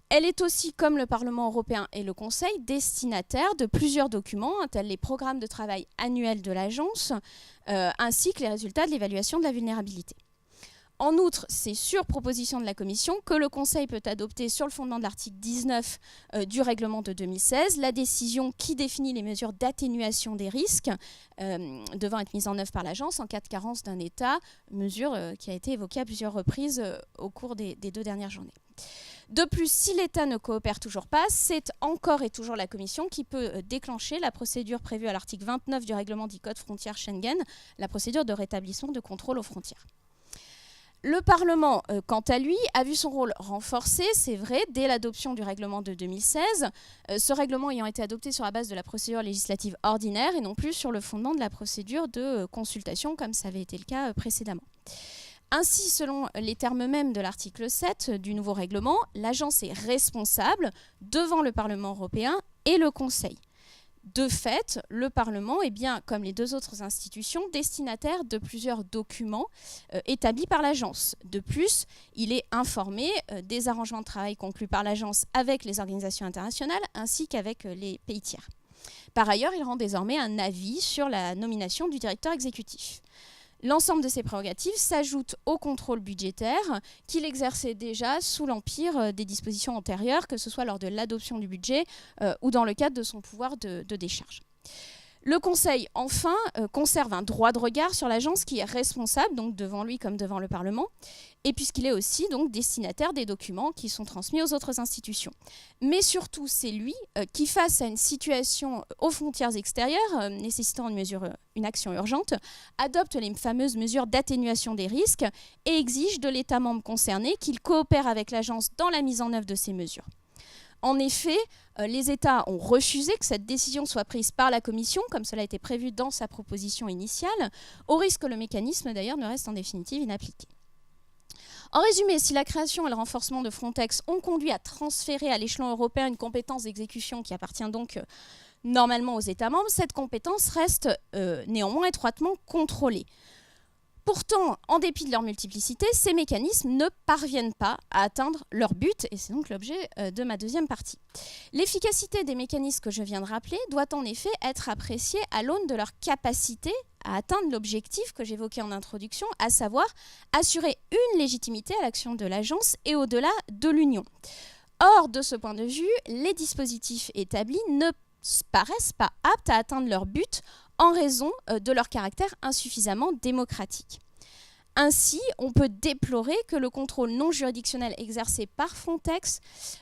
Elle est aussi, comme le Parlement européen et le Conseil, destinataire de plusieurs documents, tels les programmes de travail annuels de l'agence, ainsi que les résultats de l'évaluation de la vulnérabilité. En outre, c'est sur proposition de la Commission que le Conseil peut adopter, sur le fondement de l'article 19 du règlement de 2016, la décision qui définit les mesures d'atténuation des risques devant être mises en œuvre par l'agence en cas de carence d'un État, mesure qui a été évoquée à plusieurs reprises au cours des 2 dernières journées. De plus, si l'État ne coopère toujours pas, c'est encore et toujours la Commission qui peut déclencher la procédure prévue à l'article 29 du règlement dit Code frontières Schengen, la procédure de rétablissement de contrôle aux frontières. Le Parlement, quant à lui, a vu son rôle renforcé, c'est vrai, dès l'adoption du règlement de 2016, ce règlement ayant été adopté sur la base de la procédure législative ordinaire et non plus sur le fondement de la procédure de consultation, comme ça avait été le cas précédemment. Ainsi, selon les termes mêmes de l'article 7 du nouveau règlement, l'agence est responsable devant le Parlement européen et le Conseil. De fait, le Parlement est bien, comme les 2 autres institutions, destinataire de plusieurs documents établis par l'agence. De plus, il est informé des arrangements de travail conclus par l'agence avec les organisations internationales ainsi qu'avec les pays tiers. Par ailleurs, il rend désormais un avis sur la nomination du directeur exécutif. L'ensemble de ces prérogatives s'ajoute au contrôle budgétaire qu'il exerçait déjà sous l'empire des dispositions antérieures, que ce soit lors de l'adoption du budget ou dans le cadre de son pouvoir de décharge. Le Conseil, enfin, conserve un droit de regard sur l'agence qui est responsable, donc devant lui comme devant le Parlement, et puisqu'il est aussi donc destinataire des documents qui sont transmis aux autres institutions. Mais surtout, c'est lui qui, face à une situation aux frontières extérieures nécessitant une action urgente, adopte les fameuses mesures d'atténuation des risques et exige de l'État membre concerné qu'il coopère avec l'agence dans la mise en œuvre de ces mesures. En effet, les États ont refusé que cette décision soit prise par la Commission, comme cela a été prévu dans sa proposition initiale, au risque que le mécanisme d'ailleurs ne reste en définitive inappliqué. En résumé, si la création et le renforcement de Frontex ont conduit à transférer à l'échelon européen une compétence d'exécution qui appartient donc normalement aux États membres, cette compétence reste néanmoins étroitement contrôlée. Pourtant, en dépit de leur multiplicité, ces mécanismes ne parviennent pas à atteindre leur but, et c'est donc l'objet de ma deuxième partie. L'efficacité des mécanismes que je viens de rappeler doit en effet être appréciée à l'aune de leur capacité à atteindre l'objectif que j'évoquais en introduction, à savoir assurer une légitimité à l'action de l'agence et au-delà de l'Union. Or, de ce point de vue, les dispositifs établis ne paraissent pas aptes à atteindre leur but en raison de leur caractère insuffisamment démocratique. Ainsi, on peut déplorer que le contrôle non juridictionnel exercé par Frontex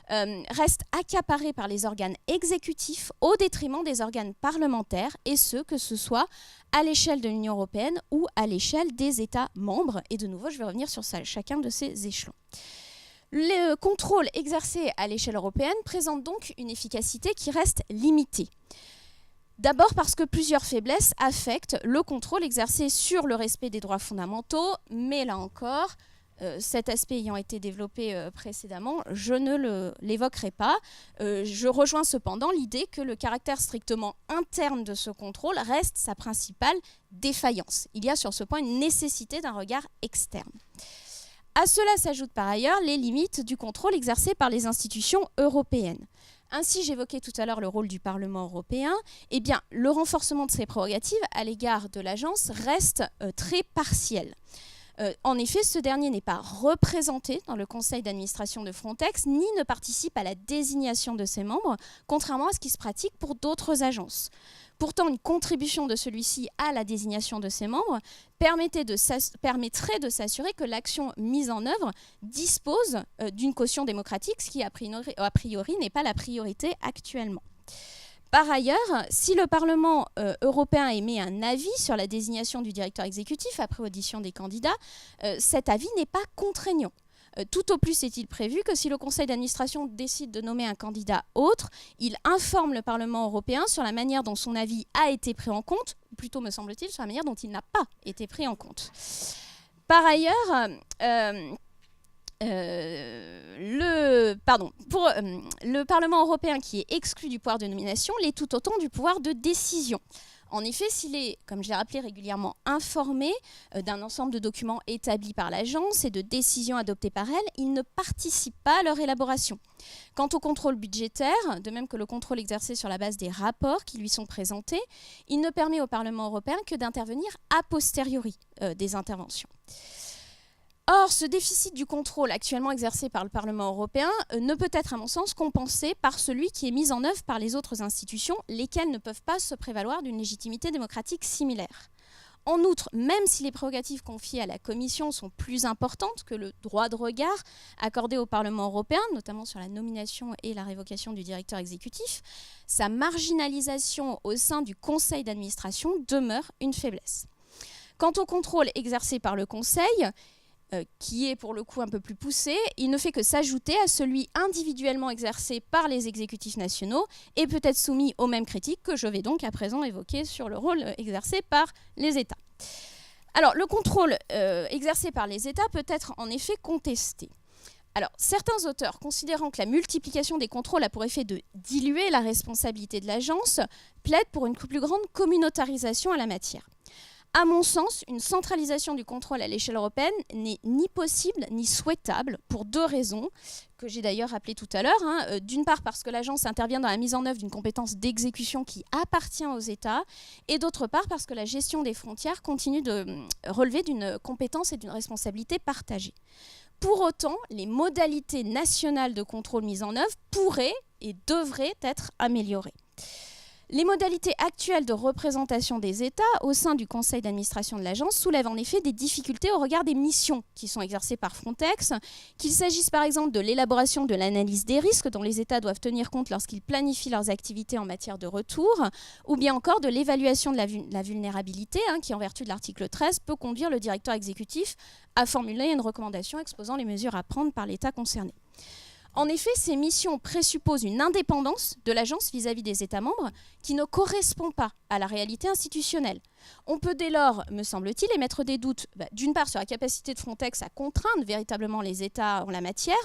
reste accaparé par les organes exécutifs au détriment des organes parlementaires, et que ce soit à l'échelle de l'Union européenne ou à l'échelle des États membres. Et de nouveau, je vais revenir sur chacun de ces échelons. Le contrôle exercé à l'échelle européenne présente donc une efficacité qui reste limitée. D'abord parce que plusieurs faiblesses affectent le contrôle exercé sur le respect des droits fondamentaux, mais là encore, cet aspect ayant été développé précédemment, je ne l'évoquerai pas. Je rejoins cependant l'idée que le caractère strictement interne de ce contrôle reste sa principale défaillance. Il y a sur ce point une nécessité d'un regard externe. À cela s'ajoutent par ailleurs les limites du contrôle exercé par les institutions européennes. Ainsi, j'évoquais tout à l'heure le rôle du Parlement européen. Eh bien, le renforcement de ses prérogatives à l'égard de l'agence reste très partiel. En effet, ce dernier n'est pas représenté dans le conseil d'administration de Frontex, ni ne participe à la désignation de ses membres, contrairement à ce qui se pratique pour d'autres agences. Pourtant, une contribution de celui-ci à la désignation de ses membres permettrait de s'assurer que l'action mise en œuvre dispose d'une caution démocratique, ce qui a priori n'est pas la priorité actuellement. Par ailleurs, si le Parlement européen émet un avis sur la désignation du directeur exécutif après audition des candidats, cet avis n'est pas contraignant. Tout au plus est-il prévu que si le conseil d'administration décide de nommer un candidat autre, il informe le Parlement européen sur la manière dont son avis a été pris en compte, ou plutôt me semble-t-il sur la manière dont il n'a pas été pris en compte. Par ailleurs, le Parlement européen qui est exclu du pouvoir de nomination l'est tout autant du pouvoir de décision. En effet, s'il est, comme je l'ai rappelé, régulièrement informé d'un ensemble de documents établis par l'agence et de décisions adoptées par elle, il ne participe pas à leur élaboration. Quant au contrôle budgétaire, de même que le contrôle exercé sur la base des rapports qui lui sont présentés, il ne permet au Parlement européen que d'intervenir a posteriori des interventions. Or, ce déficit du contrôle actuellement exercé par le Parlement européen ne peut être, à mon sens, compensé par celui qui est mis en œuvre par les autres institutions, lesquelles ne peuvent pas se prévaloir d'une légitimité démocratique similaire. En outre, même si les prérogatives confiées à la Commission sont plus importantes que le droit de regard accordé au Parlement européen, notamment sur la nomination et la révocation du directeur exécutif, sa marginalisation au sein du Conseil d'administration demeure une faiblesse. Quant au contrôle exercé par le Conseil, qui est pour le coup un peu plus poussé, il ne fait que s'ajouter à celui individuellement exercé par les exécutifs nationaux et peut être soumis aux mêmes critiques que je vais donc à présent évoquer sur le rôle exercé par les États. Alors, le contrôle exercé par les États peut être en effet contesté. Alors, certains auteurs, considérant que la multiplication des contrôles a pour effet de diluer la responsabilité de l'agence, plaident pour une plus grande communautarisation à la matière. À mon sens, une centralisation du contrôle à l'échelle européenne n'est ni possible ni souhaitable pour deux raisons, que j'ai d'ailleurs rappelées tout à l'heure. D'une part parce que l'agence intervient dans la mise en œuvre d'une compétence d'exécution qui appartient aux États, et d'autre part parce que la gestion des frontières continue de relever d'une compétence et d'une responsabilité partagée. Pour autant, les modalités nationales de contrôle mises en œuvre pourraient et devraient être améliorées. Les modalités actuelles de représentation des États au sein du conseil d'administration de l'agence soulèvent en effet des difficultés au regard des missions qui sont exercées par Frontex, qu'il s'agisse par exemple de l'élaboration de l'analyse des risques dont les États doivent tenir compte lorsqu'ils planifient leurs activités en matière de retour, ou bien encore de l'évaluation de la vulnérabilité, qui en vertu de l'article 13 peut conduire le directeur exécutif à formuler une recommandation exposant les mesures à prendre par l'État concerné. En effet, ces missions présupposent une indépendance de l'agence vis-à-vis des États membres qui ne correspond pas à la réalité institutionnelle. On peut dès lors, me semble-t-il, émettre des doutes, d'une part sur la capacité de Frontex à contraindre véritablement les États en la matière,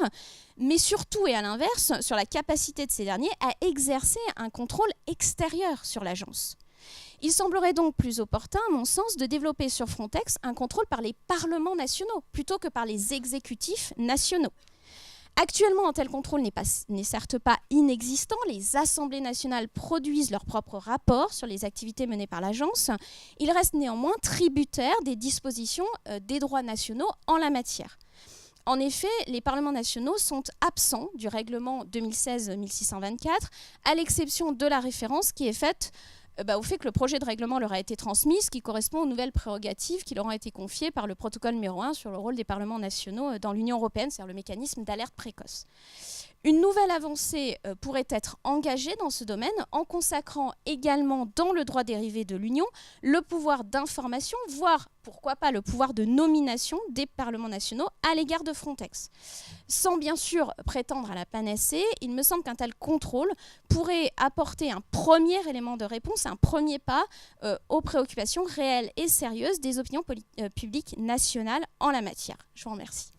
mais surtout et à l'inverse, sur la capacité de ces derniers à exercer un contrôle extérieur sur l'agence. Il semblerait donc plus opportun, à mon sens, de développer sur Frontex un contrôle par les parlements nationaux plutôt que par les exécutifs nationaux. Actuellement, un tel contrôle n'est certes pas inexistant. Les assemblées nationales produisent leurs propres rapports sur les activités menées par l'agence. Il reste néanmoins tributaire des dispositions des droits nationaux en la matière. En effet, les parlements nationaux sont absents du règlement 2016-1624, à l'exception de la référence qui est faite au fait que le projet de règlement leur a été transmis, ce qui correspond aux nouvelles prérogatives qui leur ont été confiées par le protocole numéro 1 sur le rôle des parlements nationaux dans l'Union européenne, c'est-à-dire le mécanisme d'alerte précoce. Une nouvelle avancée pourrait être engagée dans ce domaine en consacrant également dans le droit dérivé de l'Union le pouvoir d'information, voire pourquoi pas le pouvoir de nomination des parlements nationaux à l'égard de Frontex. Sans bien sûr prétendre à la panacée, il me semble qu'un tel contrôle pourrait apporter un premier élément de réponse, un premier pas aux préoccupations réelles et sérieuses des opinions publiques nationales en la matière. Je vous remercie.